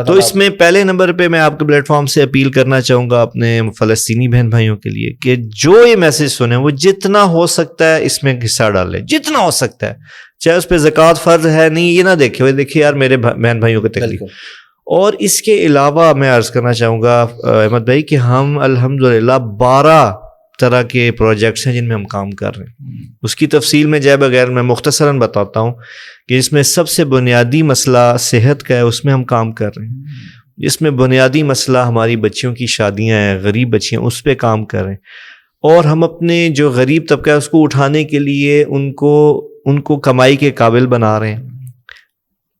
تو اس میں پہلے نمبر پہ میں آپ کے پلیٹ فارم سے اپیل کرنا چاہوں گا اپنے فلسطینی بہن بھائیوں کے لیے کہ جو یہ میسج سنیں وہ جتنا ہو سکتا ہے اس میں حصہ ڈالیں, جتنا ہو سکتا ہے. چاہے اس پہ زکوٰۃ فرض ہے نہیں, یہ نہ دیکھے, وہ دیکھیے یار میرے بہن بھائیوں کی تکلیف. اور اس کے علاوہ میں عرض کرنا چاہوں گا احمد بھائی کہ ہم الحمدللہ 12 طرح کے پروجیکٹس ہیں جن میں ہم کام کر رہے ہیں. اس کی تفصیل میں جائے بغیر میں مختصراً بتاتا ہوں کہ اس میں سب سے بنیادی مسئلہ صحت کا ہے, اس میں ہم کام کر رہے ہیں. جس میں بنیادی مسئلہ ہماری بچیوں کی شادیاں ہیں, غریب بچیاں, اس پہ کام کر رہے ہیں. اور ہم اپنے جو غریب طبقہ ہے اس کو اٹھانے کے لیے ان کو کمائی کے قابل بنا رہے ہیں,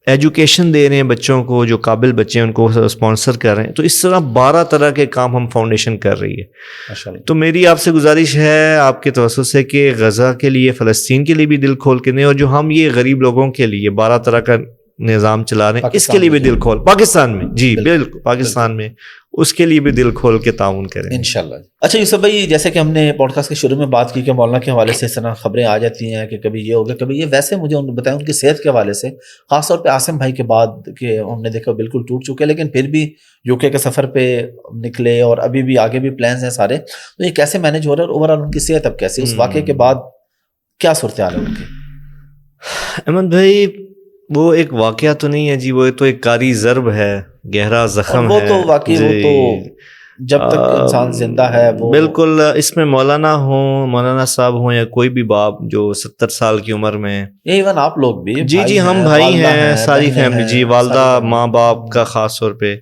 ایجوکیشن دے رہے ہیں بچوں کو, جو قابل بچے ہیں ان کو اسپانسر کر رہے ہیں. تو اس طرح 12 طرح کے کام ہم فاؤنڈیشن کر رہی ہے. تو میری آپ سے گزارش ہے آپ کے توسط سے کہ غزہ کے لیے, فلسطین کے لیے بھی دل کھول کے دیں, اور جو ہم یہ غریب لوگوں کے لیے 12 طرح کا نظام چلا رہے ہیں اس کے لیے بھی دل کھول, پاکستان میں, جی بالکل پاکستان میں, اس کے لیے بھی دل کھول کے تعاون کریں انشاءاللہ. اچھا یوسف بھائی, جیسے کہ ہم نے پوڈ کاسٹ کے شروع میں بات کی کہ مولانا کے حوالے سے اس طرح خبریں آ جاتی ہیں کہ کبھی یہ ہو گیا کبھی یہ, ویسے مجھے بتائیں ان کی صحت کے حوالے سے, خاص طور پہ عاصم بھائی کے بعد کہ ہم نے دیکھا بالکل ٹوٹ چکے, لیکن پھر بھی UK کے سفر پہ نکلے اور ابھی بھی آگے بھی پلانز ہیں سارے, تو یہ کیسے مینیج ہو رہا ہے, اور اوورآل ان کی صحت اب کیسی, اس واقعے کے بعد کیا صورتحال ہے ان کی؟ احمد بھائی وہ ایک واقعہ تو نہیں ہے جی, وہ تو ایک کاری ضرب ہے, گہرا زخم ہے. وہ تو واقعی وہ تو جب تک انسان زندہ ہے وہ بالکل. اس میں مولانا ہوں, مولانا صاحب ہوں, یا کوئی بھی باپ جو 70 سال کی عمر میں, ایون آپ لوگ بھی, جی ہم بھائی ہیں, ساری فیملی, جی والدہ ماں باپ کا خاص طور پہ,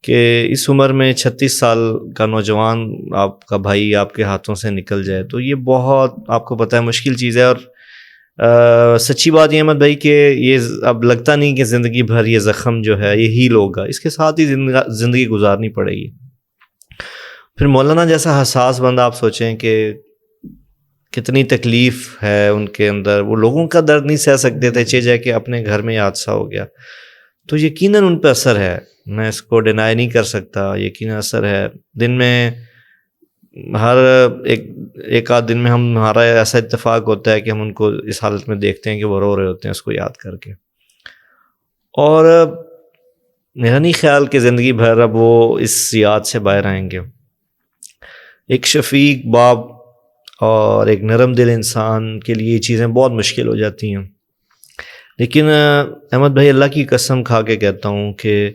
کہ اس عمر میں 36 سال کا نوجوان آپ کا بھائی آپ کے ہاتھوں سے نکل جائے, تو یہ بہت آپ کو پتہ ہے مشکل چیز ہے. اور سچی بات یہ احمد بھائی کہ یہ اب لگتا نہیں کہ زندگی بھر یہ زخم جو ہے یہ ہیل ہوگا, اس کے ساتھ ہی زندگی گزارنی پڑے گی. پھر مولانا جیسا حساس بندہ آپ سوچیں کہ کتنی تکلیف ہے ان کے اندر, وہ لوگوں کا درد نہیں سہ سکتے تھے, چہ جائے کہ اپنے گھر میں حادثہ ہو گیا, تو یقیناً ان پہ اثر ہے, میں اس کو ڈینائی نہیں کر سکتا, یقیناً اثر ہے. دن میں ہر ایک آدھ دن میں ہمارا ایسا اتفاق ہوتا ہے کہ ہم ان کو اس حالت میں دیکھتے ہیں کہ وہ رو رہے ہوتے ہیں اس کو یاد کر کے. اور میرا نہیں خیال کہ زندگی بھر اب وہ اس یاد سے باہر آئیں گے. ایک شفیق باپ اور ایک نرم دل انسان کے لیے یہ چیزیں بہت مشکل ہو جاتی ہیں. لیکن احمد بھائی اللہ کی قسم کھا کے کہتا ہوں کہ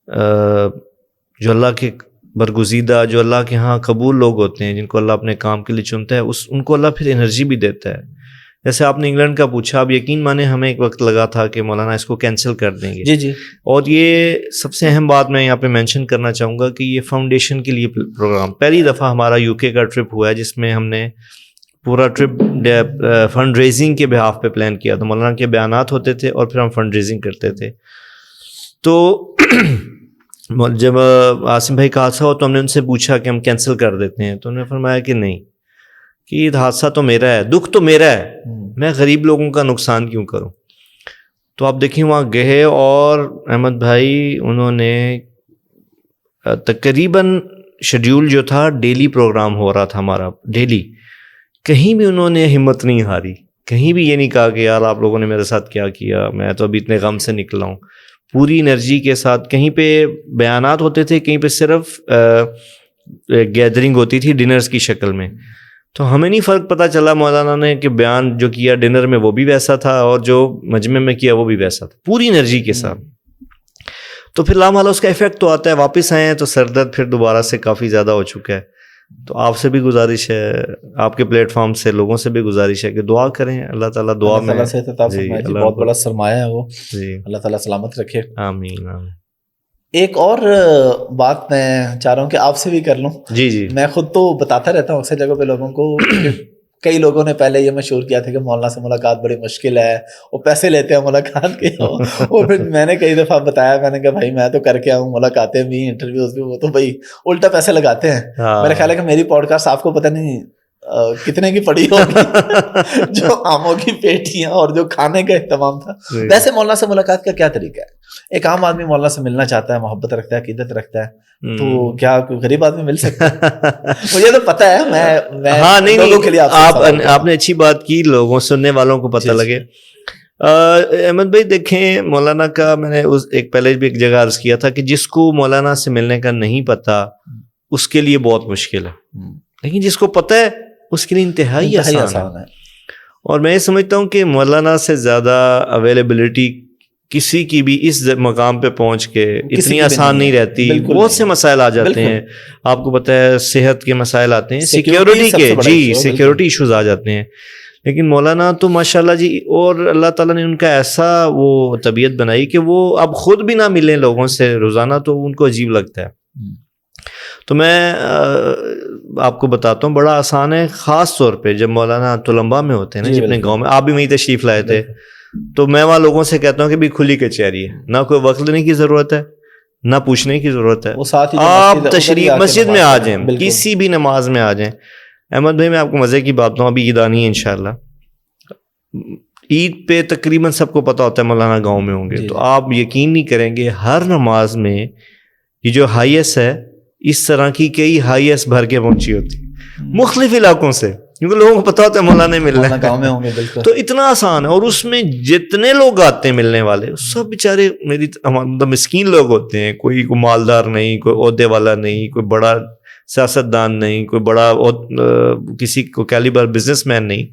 جو اللہ کے برگزیدہ, جو اللہ کے ہاں قبول لوگ ہوتے ہیں, جن کو اللہ اپنے کام کے لیے چنتا ہے, ان کو اللہ پھر انرجی بھی دیتا ہے. جیسے آپ نے انگلینڈ کا پوچھا, آپ یقین مانیں ہمیں ایک وقت لگا تھا کہ مولانا اس کو کینسل کر دیں گے. جی. اور یہ سب سے اہم بات میں یہاں پہ مینشن کرنا چاہوں گا کہ یہ فاؤنڈیشن کے لیے پروگرام پہلی دفعہ ہمارا UK کا ٹرپ ہوا ہے, جس میں ہم نے پورا ٹرپ فنڈ ریزنگ کے بہاف پہ پلان کیا تھا. مولانا کے بیانات ہوتے تھے اور پھر ہم فنڈ ریزنگ کرتے تھے. تو جب عاصم بھائی کا حادثہ ہو تو ہم نے ان سے پوچھا کہ ہم کینسل کر دیتے ہیں, تو انہوں نے فرمایا کہ نہیں, کہ یہ حادثہ تو میرا ہے, دکھ تو میرا ہے, میں غریب لوگوں کا نقصان کیوں کروں. تو آپ دیکھیں وہاں گئے اور احمد بھائی انہوں نے تقریباً شیڈیول جو تھا ڈیلی پروگرام ہو رہا تھا ہمارا ڈیلی, کہیں بھی انہوں نے ہمت نہیں ہاری, کہیں بھی یہ نہیں کہا کہ یار آپ لوگوں نے میرے ساتھ کیا کیا, میں تو ابھی اتنے غم سے نکلا ہوں. پوری انرجی کے ساتھ, کہیں پہ بیانات ہوتے تھے, کہیں پہ صرف گیدرنگ ہوتی تھی ڈنرز کی شکل میں, تو ہمیں نہیں فرق پتہ چلا مولانا نے کہ بیان جو کیا ڈنر میں وہ بھی ویسا تھا اور جو مجمع میں کیا وہ بھی ویسا تھا، پوری انرجی کے ساتھ. تو پھر لامحالہ اس کا ایفیکٹ تو آتا ہے. واپس آئے ہیں تو سر درد پھر دوبارہ سے کافی زیادہ ہو چکا ہے. تو آپ سے بھی گزارش ہے، آپ کے پلیٹ فارم سے لوگوں سے بھی گزارش ہے کہ دعا کریں. اللہ تعالیٰ دعا میں بہت بڑا سرمایہ ہے وہ، اللہ تعالیٰ سلامت رکھے. آمین آمین. ایک اور بات میں چاہ رہا ہوں کہ آپ سے بھی کر لوں. جی میں خود تو بتاتا رہتا ہوں اکثر جگہ پہ لوگوں کو. کئی لوگوں نے پہلے یہ مشہور کیا تھا کہ مولانا سے ملاقات بڑی مشکل ہے، وہ پیسے لیتے ہیں ملاقات کے. وہ پھر میں نے کئی دفعہ بتایا، میں نے کہا بھائی میں تو کر کے آؤں ملاقاتیں بھی، انٹرویوز بھی، وہ تو بھائی الٹا پیسے لگاتے ہیں. میرا خیال ہے کہ میری پوڈ کاسٹ آپ کو پتہ نہیں کتنے کی پڑی ہوگی، جو آموں کی پیٹیاں اور جو کھانے کا اہتمام تھا. ویسے مولانا سے ملاقات کا کیا طریقہ ہے؟ ایک عام آدمی مولانا سے ملنا چاہتا ہے، محبت رکھتا ہے، عقیدت رکھتا ہے، تو کیا کوئی غریب آدمی مل سکتا ہے؟ مجھے تو پتہ ہے، میں ہاں لوگوں کے لیے آپ نے اچھی بات کی، لوگوں سننے والوں کو پتہ لگے. احمد بھائی دیکھیں، مولانا کا میں نے ایک پہلے بھی ایک جگہ عرض کیا تھا کہ جس کو مولانا سے ملنے کا نہیں پتہ اس کے لیے بہت مشکل ہے، لیکن جس کو پتہ ہے اس کے لیے انتہائی آسان ہے. اور میں یہ سمجھتا ہوں کہ مولانا سے زیادہ اویلیبلٹی کسی کی بھی اس مقام پہ پہنچ کے اتنی آسان نہیں رہتی. بہت سے مسائل آ جاتے ہیں، آپ کو پتہ ہے صحت کے مسائل آتے ہیں، سیکیورٹی کے، جی سیکیورٹی ایشوز آ جاتے ہیں. لیکن مولانا تو ماشاءاللہ جی، اور اللہ تعالیٰ نے ان کا ایسا وہ طبیعت بنائی کہ وہ اب خود بھی نہ ملیں لوگوں سے روزانہ تو ان کو عجیب لگتا ہے. تو میں آپ کو بتاتا ہوں، بڑا آسان ہے. خاص طور پہ جب مولانا تلمبا میں ہوتے ہیں نا، جی اپنے گاؤں میں، آپ بھی وہیں تشریف لائے تھے، تو میں وہاں لوگوں سے کہتا ہوں کہ بھی کھلی کچہری ہے، نہ کوئی وقت لینے کی ضرورت ہے، نہ پوچھنے کی ضرورت ہے. آپ تشریف مسجد میں آ جائیں، کسی بھی نماز میں آ جائیں. احمد بھائی میں آپ کو مزے کی بات ہوں، ابھی عید آنی ہے انشاءاللہ. عید پہ تقریباً سب کو پتہ ہوتا ہے مولانا گاؤں میں ہوں گے، تو آپ یقین نہیں کریں گے ہر نماز میں یہ جو ہائیسٹ ہے، اس طرح کی کئی ہائیسٹ بھر کے پہنچی ہوتی مختلف علاقوں سے، کیونکہ لوگوں کو پتہ ہوتا ہے مولانا ملنا ہے گاؤں میں ہوں گے. تو اتنا آسان ہے. اور اس میں جتنے لوگ آتے ہیں ملنے والے، سب بیچارے میری مسکین لوگ ہوتے ہیں. کوئی مالدار نہیں، کوئی عہدے والا نہیں، کوئی بڑا سیاستدان نہیں، کوئی بڑا کسی کو کیلیبر بزنس مین نہیں،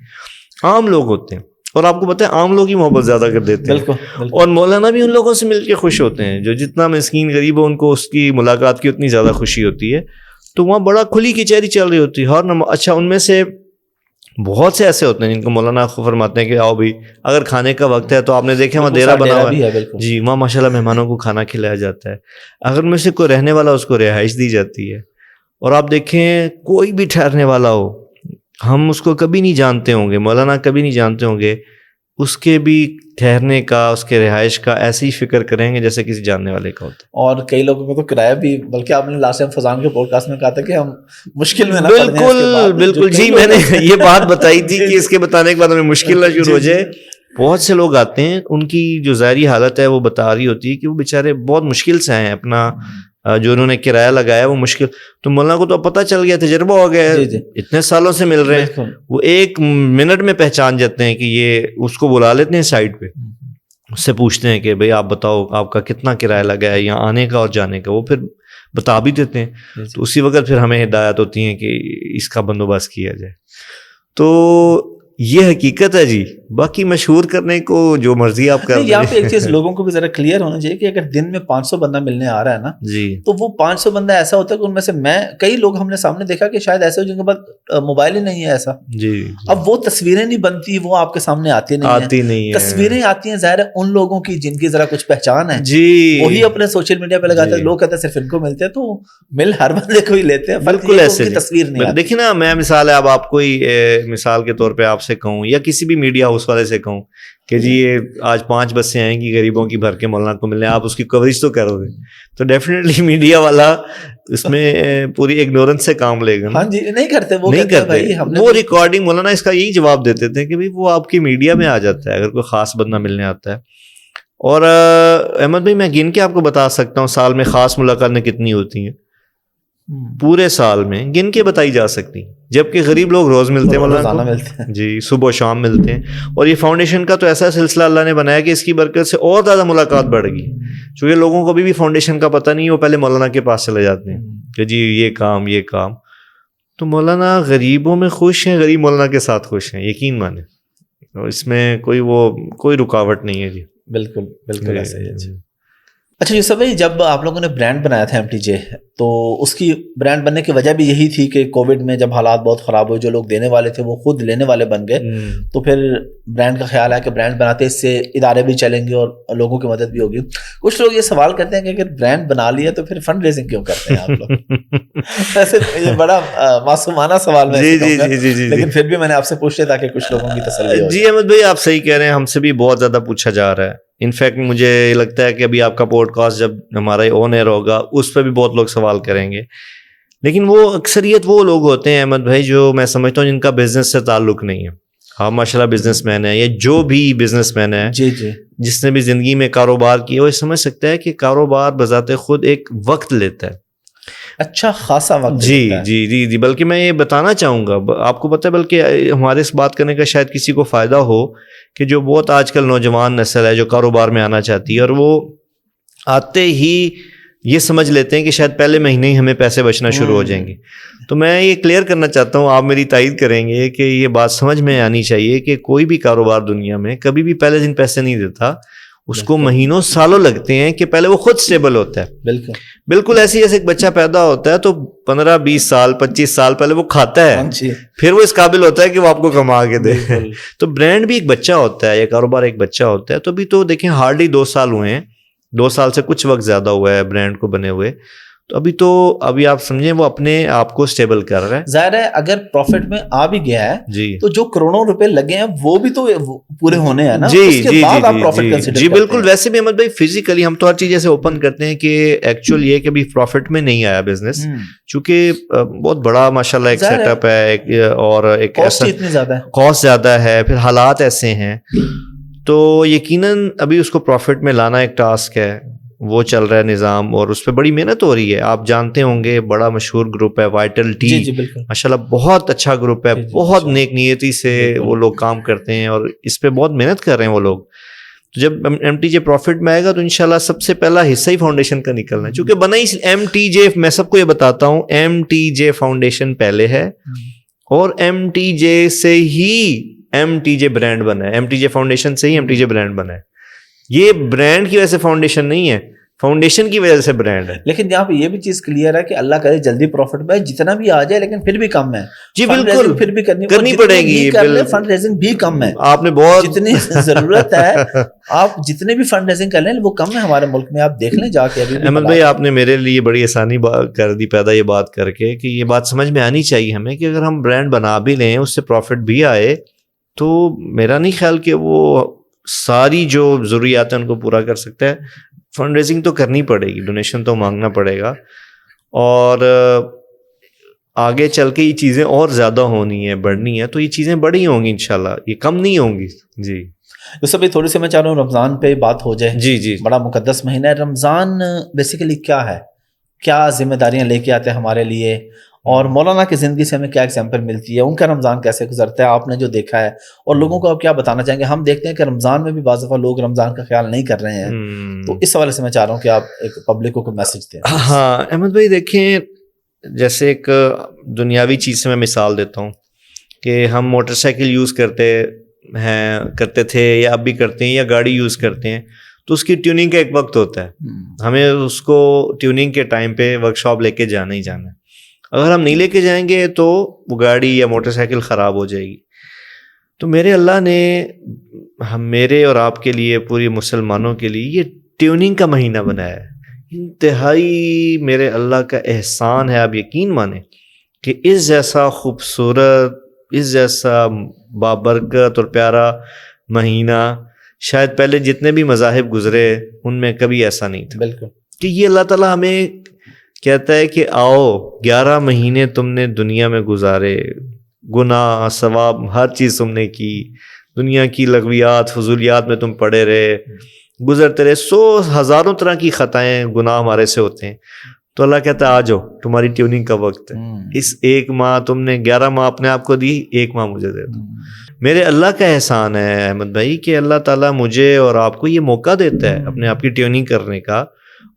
عام لوگ ہوتے ہیں. اور آپ کو پتہ ہے عام لوگ ہی محبت زیادہ کر دیتے ہیں. اور مولانا بھی ان لوگوں سے مل کے خوش ہوتے ہیں جو جتنا مسکین غریب ہو، ان کو اس کی ملاقات کی اتنی زیادہ خوشی ہوتی ہے. تو وہاں بڑا کھلی کچہری چل رہی ہوتی ہے ہر اچھا ان میں سے بہت سے ایسے ہوتے ہیں جن کو مولانا فرماتے ہیں کہ آؤ بھی، اگر کھانے کا وقت ہے تو آپ نے دیکھا وہاں دیرا بنا ہوا ہے، جی وہاں ماشاءاللہ مہمانوں کو کھانا کھلایا جاتا ہے. اگر میں سے کوئی رہنے والا اس کو رہائش دی جاتی ہے. اور آپ دیکھیں کوئی بھی ٹھہرنے والا ہو، ہم اس کو کبھی نہیں جانتے ہوں گے، مولانا کبھی نہیں جانتے ہوں گے، اس کے بھی ٹھہرنے کا، اس کے رہائش کا ایسی ہی فکر کریں گے جیسے کسی جاننے والے کا ہوتا ہے. اور کئی لوگوں کو تو کرایہ بھی، بلکہ آپ نے لاسٹ ٹائم فضان کے پوڈ کاسٹ میں کہا تھا کہ ہم مشکل میں نہ پڑ جائیں. بالکل جی، میں نے یہ بات بتائی تھی کہ اس کے بتانے کے بعد ہمیں مشکل نہ شروع ہو جائے. بہت سے لوگ آتے ہیں، ان کی جو ظاہری حالت ہے وہ بتا رہی ہوتی ہے کہ وہ بیچارے بہت مشکل سے آئے ہیں، اپنا جو انہوں نے کرایہ لگایا وہ مشکل. تو مولانا کو تو پتہ چل گیا، تجربہ ہو گیا، اتنے سالوں سے مل رہے ہیں، وہ ایک منٹ میں پہچان جاتے ہیں کہ یہ، اس کو بلا لیتے ہیں سائڈ پہ، اس سے پوچھتے ہیں کہ بھئی آپ بتاؤ آپ کا کتنا کرایہ لگا ہے یہاں آنے کا اور جانے کا. وہ پھر بتا بھی دیتے ہیں. تو اسی وقت پھر ہمیں ہدایت ہوتی ہیں کہ اس کا بندوبست کیا جائے. تو یہ حقیقت ہے جی. باقی مشہور کرنے کو جو مرضی آپ کر دیں. یہاں پہ ایک چیز لوگوں کو بھی ذرا کلیئر ہونا چاہیے کہ اگر دن میں 500 بندہ ملنے آ رہا ہے نا، جی، تو وہ 500 بندہ ایسا ہوتا ہے کہ ان میں سے کئی لوگ ہم نے سامنے دیکھا کہ شاید ایسے ہو جن کے پاس موبائل ہی نہیں ہے ایسا. جی. اب وہ تصویریں نہیں بنتی، وہ آپ کے سامنے آتی نہیں ہیں. تصویریں آتی ہیں ظاہر ہے ان لوگوں کی جن کی ذرا کچھ پہچان ہے، جی، وہی اپنے سوشل میڈیا پہ لگاتے ہیں. لوگ کہتے ہیں صرف ان کو ملتے ہیں، تو مل ہر بندے کو ہی لیتے ہیں. بالکل ایسے تصویر نہیں. دیکھیں نا، میں مثال ہے، اب آپ کو مثال کے طور پہ آپ سے کہوں یا کسی بھی میڈیا ہاؤس والے سے کہوں کہ جی یہ آج 5 بسیں آئیں گی غریبوں کی بھر کے مولانا کو ملنے، آپ اس کی کوریج تو کرو گے، تو ڈیفینیٹلی میڈیا والا اس میں پوری اگنورنس سے کام لے گا. ہاں جی، نہیں کرتے وہ، نہیں کرتے وہ ریکارڈنگ. مولانا اس کا یہی جواب دیتے تھے کہ وہ آپ کی میڈیا میں آ جاتا ہے اگر کوئی خاص بندہ ملنے آتا ہے. اور احمد بھائی میں گن کے آپ کو بتا سکتا ہوں سال میں خاص ملاقاتیں کتنی ہوتی ہیں، پورے سال میں گن کے بتائی جا سکتی، جبکہ غریب لوگ روز ملتے ہیں مولانا کو، جی صبح و شام ملتے ہیں. اور یہ فاؤنڈیشن کا تو ایسا سلسلہ اللہ نے بنایا کہ اس کی برکت سے اور زیادہ ملاقات بڑھ گئی. چونکہ لوگوں کو بھی فاؤنڈیشن کا پتہ نہیں، وہ پہلے مولانا کے پاس چلے جاتے ہیں کہ جی یہ کام. تو مولانا غریبوں میں خوش ہیں، غریب مولانا کے ساتھ خوش ہیں، یقین مانیں، اس میں کوئی رکاوٹ نہیں ہے جی. بالکل بالکل ایسا ہی ہے جی. اچھا یوسف بھائی، جب آپ لوگوں نے برانڈ بنایا تھا MTJ، تو اس کی برانڈ بننے کی وجہ بھی یہی تھی کہ کووڈ میں جب حالات بہت خراب ہوئے، جو لوگ دینے والے تھے وہ خود لینے والے بن گئے، تو پھر برانڈ کا خیال ہے کہ برانڈ بناتے اس سے ادارے بھی چلیں گے اور لوگوں کی مدد بھی ہوگی. کچھ لوگ یہ سوال کرتے ہیں کہ اگر برانڈ بنا لیا تو پھر فنڈ ریزنگ کیوں کرتے ہیں آپ لوگ؟ ویسے یہ بڑا معصومانہ سوال ہے، لیکن پھر بھی میں نے آپ سے پوچھ لیا تاکہ کچھ لوگوں کی تسلی ہو. جی احمد بھائی، آپ صحیح کہہ رہے ہیں، ہم سے بھی بہت زیادہ پوچھا جا رہا ہے. انفیکٹ مجھے لگتا ہے کہ ابھی آپ کا پوڈ کاسٹ جب ہمارا آن ایئر ہوگا اس پہ بھی بہت لوگ سوال کریں گے. لیکن وہ اکثریت وہ لوگ ہوتے ہیں احمد بھائی جو میں سمجھتا ہوں جن کا بزنس سے تعلق نہیں ہے. ہاں ماشاء اللہ بزنس مین ہے، یا جو بھی بزنس مین ہے جی جی، جس نے بھی زندگی میں کاروبار کیا، وہ سمجھ سکتا ہے کہ کاروبار بذات خود ایک وقت لیتا ہے، اچھا خاصا وقت. جی جی جی جی. بلکہ میں یہ بتانا چاہوں گا، آپ کو پتہ ہے، بلکہ ہمارے اس بات کرنے کا شاید کسی کو فائدہ ہو کہ جو بہت آج کل نوجوان نسل ہے جو کاروبار میں آنا چاہتی ہے، اور وہ آتے ہی یہ سمجھ لیتے ہیں کہ شاید پہلے مہینے ہی ہمیں پیسے بچنا شروع ہو جائیں گے. تو میں یہ کلیئر کرنا چاہتا ہوں، آپ میری تائید کریں گے کہ یہ بات سمجھ میں آنی چاہیے کہ کوئی بھی کاروبار دنیا میں کبھی بھی پہلے دن پیسے نہیں دیتا، اس کو مہینوں سالوں لگتے ہیں کہ پہلے وہ خود سٹیبل ہوتا ہے. بالکل ایسے جیسے ایک بچہ پیدا ہوتا ہے تو 15-20 سال 25 سال پہلے وہ کھاتا ہے، پھر وہ اس قابل ہوتا ہے کہ وہ آپ کو کما کے دے. تو برانڈ بھی ایک بچہ ہوتا ہے، یا کاروبار ایک بچہ ہوتا ہے. تو ابھی تو دیکھیں ہارڈلی 2 سال ہوئے ہیں، 2 سال سے کچھ وقت زیادہ ہوا ہے برانڈ کو بنے ہوئے. تو ابھی آپ سمجھیں وہ اپنے آپ کو سٹیبل کر رہا ہے. ظاہر ہے اگر پروفٹ میں آ بھی گیا ہے جی تو جو کروڑوں روپے لگے ہیں وہ بھی تو پورے ہونے ہیں نا، جی اس کے بعد آپ پروفٹ کنسیڈر جی بالکل. ویسے بھی احمد بھائی فزیکلی ہم تو ہر چیز ایسے اوپن کرتے ہیں کہ ایکچوئل یہ کہ ابھی پروفٹ میں نہیں آیا بزنس، چونکہ بہت بڑا ماشاءاللہ ایک سیٹ اپ ہے، اور ایک کاسٹ اتنی زیادہ ہے، کاسٹ زیادہ ہے، پھر حالات ایسے ہیں، تو یقیناً ابھی اس کو پروفٹ میں لانا ایک ٹاسک ہے. وہ چل رہا ہے نظام، اور اس پہ بڑی محنت ہو رہی ہے. آپ جانتے ہوں گے بڑا مشہور گروپ ہے وائٹل ٹی، ماشاءاللہ بہت اچھا گروپ ہے، بہت نیک نیتی سے وہ لوگ کام کرتے ہیں اور اس پہ بہت محنت کر رہے ہیں وہ لوگ. تو جب MTJ پروفٹ میں آئے گا تو انشاءاللہ سب سے پہلا حصہ ہی فاؤنڈیشن کا نکلنا ہے، چونکہ بنا ہی MTJ، میں سب کو یہ بتاتا ہوں MTJ فاؤنڈیشن پہلے ہے، اور MTJ سے ہی MTJ برانڈ بنا ہے، MTJ فاؤنڈیشن سے ہی MTJ برانڈ بنا ہے. یہ برانڈ کی وجہ سے فاؤنڈیشن نہیں ہے، فاؤنڈیشن کی وجہ سے برانڈ ہے. لیکن یہاں پہ یہ بھی چیز کلیئر ہے کہ اللہ کرے جلدی پروفٹ میں جتنا بھی آ جائے، لیکن پھر بھی کم ہے. جی بالکل، پھر بھی کرنی پڑے گی. فنڈ ریزنگ بھی کم ہے، آپ نے بہت جتنی ضرورت ہے آپ جتنے بھی فنڈ ریزنگ کر لیں وہ کم ہے ہمارے ملک میں. آپ دیکھ لیں جا کے. احمد بھائی آپ نے میرے لیے بڑی آسانی کر دی پیدا یہ بات کر کے کہ یہ بات سمجھ میں آنی چاہیے ہمیں کہ اگر ہم برانڈ بنا بھی لیں اس سے پروفٹ بھی آئے تو میرا نہیں خیال کہ وہ ساری جو ضروریات ہیں ان کو پورا کر سکتا ہے. فنڈ ریزنگ تو کرنی پڑے گی، ڈونیشن تو مانگنا پڑے گا، اور آگے چل کے یہ چیزیں اور زیادہ ہونی ہے، بڑھنی ہے، تو یہ چیزیں بڑی ہوں گی انشاءاللہ، یہ کم نہیں ہوں گی. جی تو سب تھوڑی سی میں چاہ رہا ہوں رمضان پہ بات ہو جائے. جی جی، بڑا مقدس مہینہ ہے رمضان. بیسیکلی کیا ہے، کیا ذمہ داریاں لے کے آتے ہیں ہمارے لیے، اور مولانا کی زندگی سے ہمیں کیا ایگزامپل ملتی ہے، ان کا رمضان کیسے گزرتا ہے، آپ نے جو دیکھا ہے، اور لوگوں کو آپ کیا بتانا چاہیں گے. ہم دیکھتے ہیں کہ رمضان میں بھی بعض دفعہ لوگ رمضان کا خیال نہیں کر رہے ہیں، تو اس حوالے سے میں چاہ رہا ہوں کہ آپ ایک پبلک کو کوئی میسج دیں. ہاں احمد بھائی دیکھیں، جیسے ایک دنیاوی چیز سے میں مثال دیتا ہوں کہ ہم موٹر سائیکل یوز کرتے تھے یا اب بھی کرتے ہیں، یا گاڑی یوز کرتے ہیں، تو اس کی ٹیوننگ کا ایک وقت ہوتا ہے، ہمیں اس کو ٹیوننگ کے ٹائم پہ ورک شاپ لے کے جانا ہی جانا ہے. اگر ہم نہیں لے کے جائیں گے تو وہ گاڑی یا موٹر سائیکل خراب ہو جائے گی. تو میرے اللہ نے میرے اور آپ کے لیے، پوری مسلمانوں کے لیے یہ ٹیوننگ کا مہینہ بنایا ہے. انتہائی میرے اللہ کا احسان ہے، آپ یقین مانیں کہ اس جیسا خوبصورت، اس جیسا بابرکت اور پیارا مہینہ شاید پہلے جتنے بھی مذاہب گزرے ان میں کبھی ایسا نہیں تھا. بالکل، کہ یہ اللہ تعالیٰ ہمیں کہتا ہے کہ آؤ 11 مہینے تم نے دنیا میں گزارے، گناہ ثواب ہر چیز تم نے کی، دنیا کی لغویات فضولیات میں تم پڑے رہے، گزرتے رہے، 100 ہزاروں طرح کی خطائیں گناہ ہمارے سے ہوتے ہیں. تو اللہ کہتا ہے آ جاؤ، تمہاری ٹیوننگ کا وقت ہے. اس 1 ماہ تم نے 11 ماہ اپنے آپ کو دی، 1 ماہ مجھے دے دو. میرے اللہ کا احسان ہے احمد بھائی کہ اللہ تعالیٰ مجھے اور آپ کو یہ موقع دیتا ہے اپنے آپ کی ٹیوننگ کرنے کا،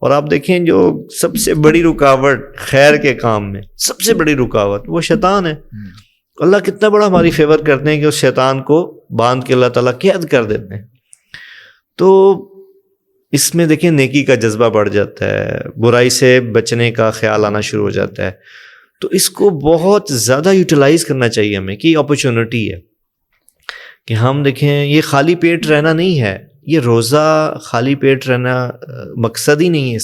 اور آپ دیکھیں جو سب سے بڑی رکاوٹ خیر کے کام میں، سب سے بڑی رکاوٹ وہ شیطان ہے. اللہ کتنا بڑا ہماری فیور کرتے ہیں کہ اس شیطان کو باندھ کے اللہ تعالیٰ قید کر دیتے ہیں. تو اس میں دیکھیں نیکی کا جذبہ بڑھ جاتا ہے، برائی سے بچنے کا خیال آنا شروع ہو جاتا ہے. تو اس کو بہت زیادہ یوٹیلائز کرنا چاہیے ہمیں کہ اپرچونٹی ہے کہ ہم دیکھیں یہ خالی پیٹ رہنا نہیں ہے. یہ روزہ خالی پیٹ رہنا مقصد ہی نہیں ہے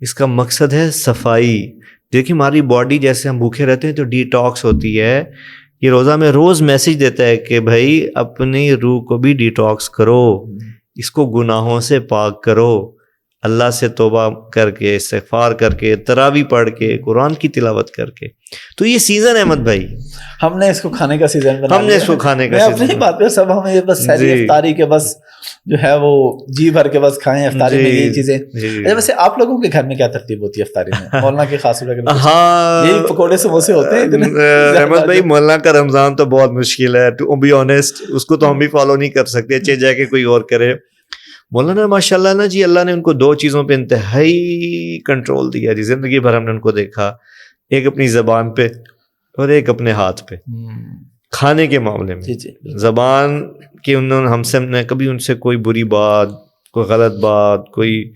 اس کا مقصد ہے صفائی. دیکھیں ہماری باڈی جیسے ہم بھوکے رہتے ہیں تو ڈی ٹاکس ہوتی ہے. یہ روزہ میں روز میسج دیتا ہے کہ بھائی اپنی روح کو بھی ڈی ٹاکس کرو، اس کو گناہوں سے پاک کرو، اللہ سے توبہ کر کے، استغفار کر کے، تراویح پڑھ کے، قرآن کی تلاوت کر کے. تو یہ سیزن ہے احمد بھائی، ہم نے اس کو کھانے کا سیزن بنا، ہم نے اس کو کھانے کا سیزن. اپنی بات کر سب ہمیں بس سحری افطاری کے بس جو ہے وہ جی بھر کے بس کھائیں افطاری میں یہ چیزیں. ویسے آپ لوگوں کے گھر میں کیا ترتیب ہوتی ہے افطاری میں؟ مولانا کی خاص ہاں یہی پکوڑے سموسے ہوتے ہیں احمد بھائی. مولانا کا رمضان تو بہت مشکل ہے ٹو بی آنیسٹ، اس کو تو ہم بھی فالو نہیں کر سکتے، چاہے جا کے کوئی اور کرے. مولانا ماشاء اللہ نا جی، اللہ نے ان کو دو چیزوں پہ انتہائی کنٹرول دیا جی. زندگی بھر ہم نے ان کو دیکھا، ایک اپنی زبان پہ اور ایک اپنے ہاتھ پہ. کھانے کے معاملے میں زبان کہ انہوں نے ہم نے کبھی ان سے کوئی بری بات، کوئی غلط بات، کوئی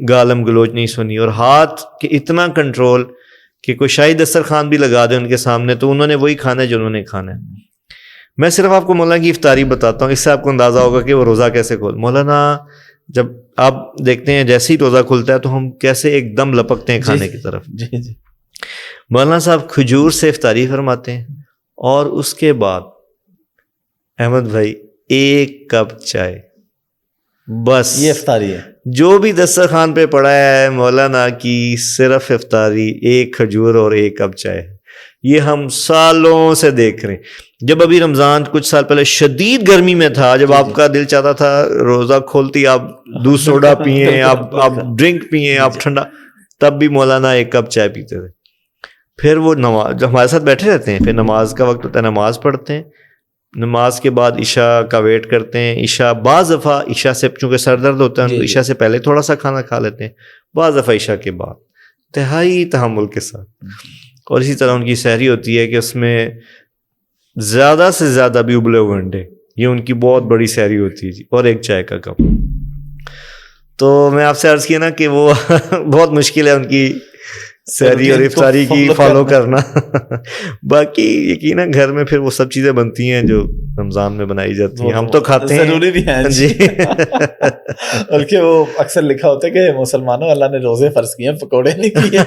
گالم گلوچ نہیں سنی. اور ہاتھ کہ اتنا کنٹرول کہ کوئی شاہی دسترخوان بھی لگا دے ان کے سامنے تو انہوں نے وہی کھانا ہے جو انہوں نے کھانا ہے. میں صرف آپ کو مولانا کی افطاری بتاتا ہوں، اس سے آپ کو اندازہ ہوگا کہ وہ روزہ کیسے کھول. مولانا جب آپ دیکھتے ہیں جیسے ہی روزہ کھلتا ہے تو ہم کیسے ایک دم لپکتے ہیں کھانے کی طرف. مولانا صاحب کھجور سے افطاری فرماتے ہیں اور اس کے بعد احمد بھائی 1 کپ چائے، بس یہ افطاری ہے. جو بھی دسترخوان پہ پڑا ہے مولانا کی صرف افطاری 1 کھجور اور 1 کپ چائے. یہ ہم سالوں سے دیکھ رہے ہیں. جب ابھی رمضان کچھ سال پہلے شدید گرمی میں تھا، جب آپ کا دل چاہتا تھا روزہ کھولتی آپ دودھ سوڈا پئیں، آپ ڈرنک پئیں، آپ ٹھنڈا، تب بھی مولانا 1 کپ چائے پیتے تھے. پھر وہ نماز جو ہمارے ساتھ بیٹھے رہتے ہیں، پھر نماز کا وقت ہوتا ہے، نماز پڑھتے ہیں، نماز کے بعد عشاء کا ویٹ کرتے ہیں. عشاء بعض دفعہ عشاء سے چونکہ سر درد ہوتا ہے ان کو عشاء سے پہلے تھوڑا سا کھانا کھا لیتے ہیں، بعض دفعہ عشاء کے بعد انتہائی تحمل کے ساتھ. اور اسی طرح ان کی سحری ہوتی ہے کہ اس میں زیادہ سے زیادہ بھی ابلے ہوئے انڈے، یہ ان کی بہت بڑی سحری ہوتی ہے جی، اور 1 چائے کا کپ. تو میں آپ سے عرض کیا نا کہ وہ بہت مشکل ہے ان کی سحری اور افطاری کی فالو کرنا. باقی یقیناً گھر میں پھر وہ سب چیزیں بنتی ہیں جو رمضان میں بنائی جاتی ہیں، ہم تو کھاتے ہیں، ضروری بھی ہیں جی. بلکہ وہ اکثر لکھا ہوتا ہے کہ مسلمانوں اللہ نے روزے فرض کیے ہیں، پکوڑے نہیں کیے.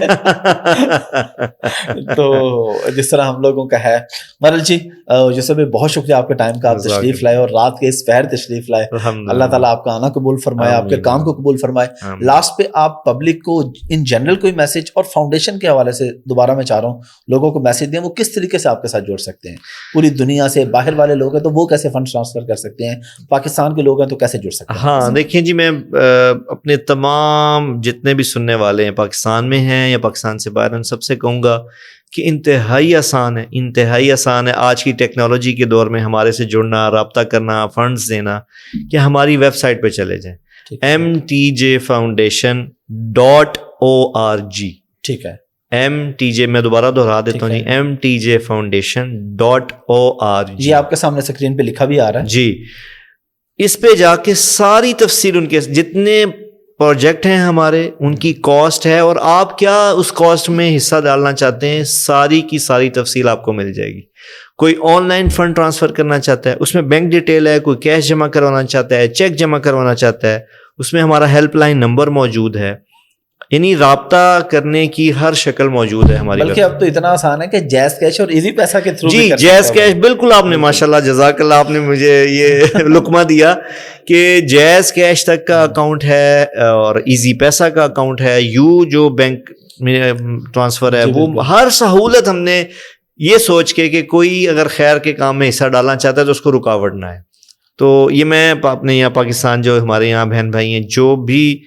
تو جس طرح ہم لوگوں کا ہے. مرل جی جیسے بھی بہت شکریہ آپ کے ٹائم کا، آپ تشریف لائے اور رات کے اس پہر تشریف لائے. اللہ تعالیٰ آپ کا آنا قبول فرمائے، آپ کے کام کو قبول فرمائے. لاسٹ پہ آپ پبلک کو ان جنرل کوئی میسج اور فاؤنڈیشن کے حوالے سے دوبارہ میں چاہ رہا ہوں لوگوں کو میسج دیں، وہ کس طریقے سے آپ کے ساتھ جوڑ سکتے ہیں؟ پوری دنیا سے باہر والے لوگ ہیں تو وہ کیسے فنڈ ٹرانسفر کر سکتے ہیں؟ پاکستان کے لوگ ہیں تو کیسے جڑ سکتے ہیں؟ ہاں دیکھیں جی، میں اپنے تمام جتنے بھی سننے والے ہیں پاکستان میں ہیں یا پاکستان سے باہر، ان سب سے کہوں گا کہ انتہائی آسان ہے، انتہائی آسان ہے آج کی ٹیکنالوجی کے دور میں ہمارے سے جڑنا، رابطہ کرنا، فنڈز دینا. کہ ہماری ویب سائٹ پہ چلے جائیں mtjfoundation.org. ٹھیک ہے، MTJ میں دوبارہ دہرا دیتا ہوں جی، mtjfoundation.org. جی آپ کے سامنے اسکرین پہ لکھا بھی آ رہا ہے جی. اس پہ جا کے ساری تفصیل ان کے جتنے پروجیکٹ ہیں ہمارے، ان کی کاسٹ ہے اور آپ کیا اس کاسٹ میں حصہ ڈالنا چاہتے ہیں، ساری کی ساری تفصیل آپ کو مل جائے گی. کوئی آن لائن فنڈ ٹرانسفر کرنا چاہتا ہے، اس میں بینک ڈیٹیل ہے، کوئی کیش جمع کروانا چاہتا ہے، چیک جمع کروانا چاہتا ہے، اس میں ہمارا ہیلپ لائن نمبر موجود ہے. یعنی رابطہ کرنے کی ہر شکل موجود ہے ہماری. بلکہ اب تو اتنا آسان ہے کہ جیز کیش اور ایزی پیسہ کے تھرو جی جیز کیش، بالکل آپ نے ماشاءاللہ جزاک اللہ آپ نے مجھے یہ لقمہ دیا کہ جیز کیش تک کا اکاؤنٹ ہے اور ایزی پیسہ کا اکاؤنٹ ہے، یو جو بینک میں ٹرانسفر ہے، وہ ہر سہولت ہم نے یہ سوچ کے کہ کوئی اگر خیر کے کام میں حصہ ڈالنا چاہتا ہے تو اس کو رکاوٹ نہ ہے. تو یہ میں اپنے یہاں پاکستان جو ہمارے یہاں بہن بھائی ہیں جو بھی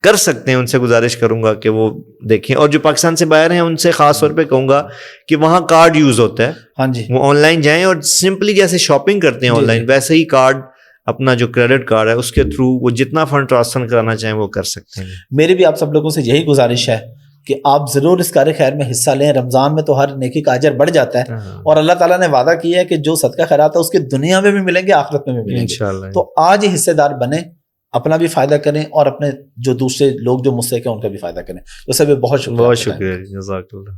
کر سکتے ہیں ان سے گزارش کروں گا کہ وہ دیکھیں. اور جو پاکستان سے باہر ہیں ان سے خاص طور پہ کہوں گا کہ وہاں کارڈ یوز ہوتا ہے. ہاں جی، وہ آن لائن جائیں اور سمپلی جیسے شاپنگ کرتے ہیں آن لائن ویسے ہی کارڈ اپنا جو کریڈٹ کارڈ ہے اس کے تھرو وہ جتنا فنڈ ٹرانسفر کرانا چاہیں وہ کر سکتے ہیں. میری بھی آپ سب لوگوں سے یہی گزارش ہے کہ آپ ضرور اس کار خیر میں حصہ لیں. رمضان میں تو ہر نیکی کا اجر بڑھ جاتا ہے, اور اللہ تعالیٰ نے وعدہ کیا ہے کہ جو صدقہ خیرات ہے اس کے دنیا میں بھی ملیں گے, آخرت میں بھی ملیں گے انشاءاللہ. تو آج ہی حصے دار بنیں, اپنا بھی فائدہ کریں اور اپنے جو دوسرے لوگ جو مستحق ہیں ان کا بھی فائدہ کریں. تو سب بہت شکریہ. بہت شکریہ, جزاک اللہ.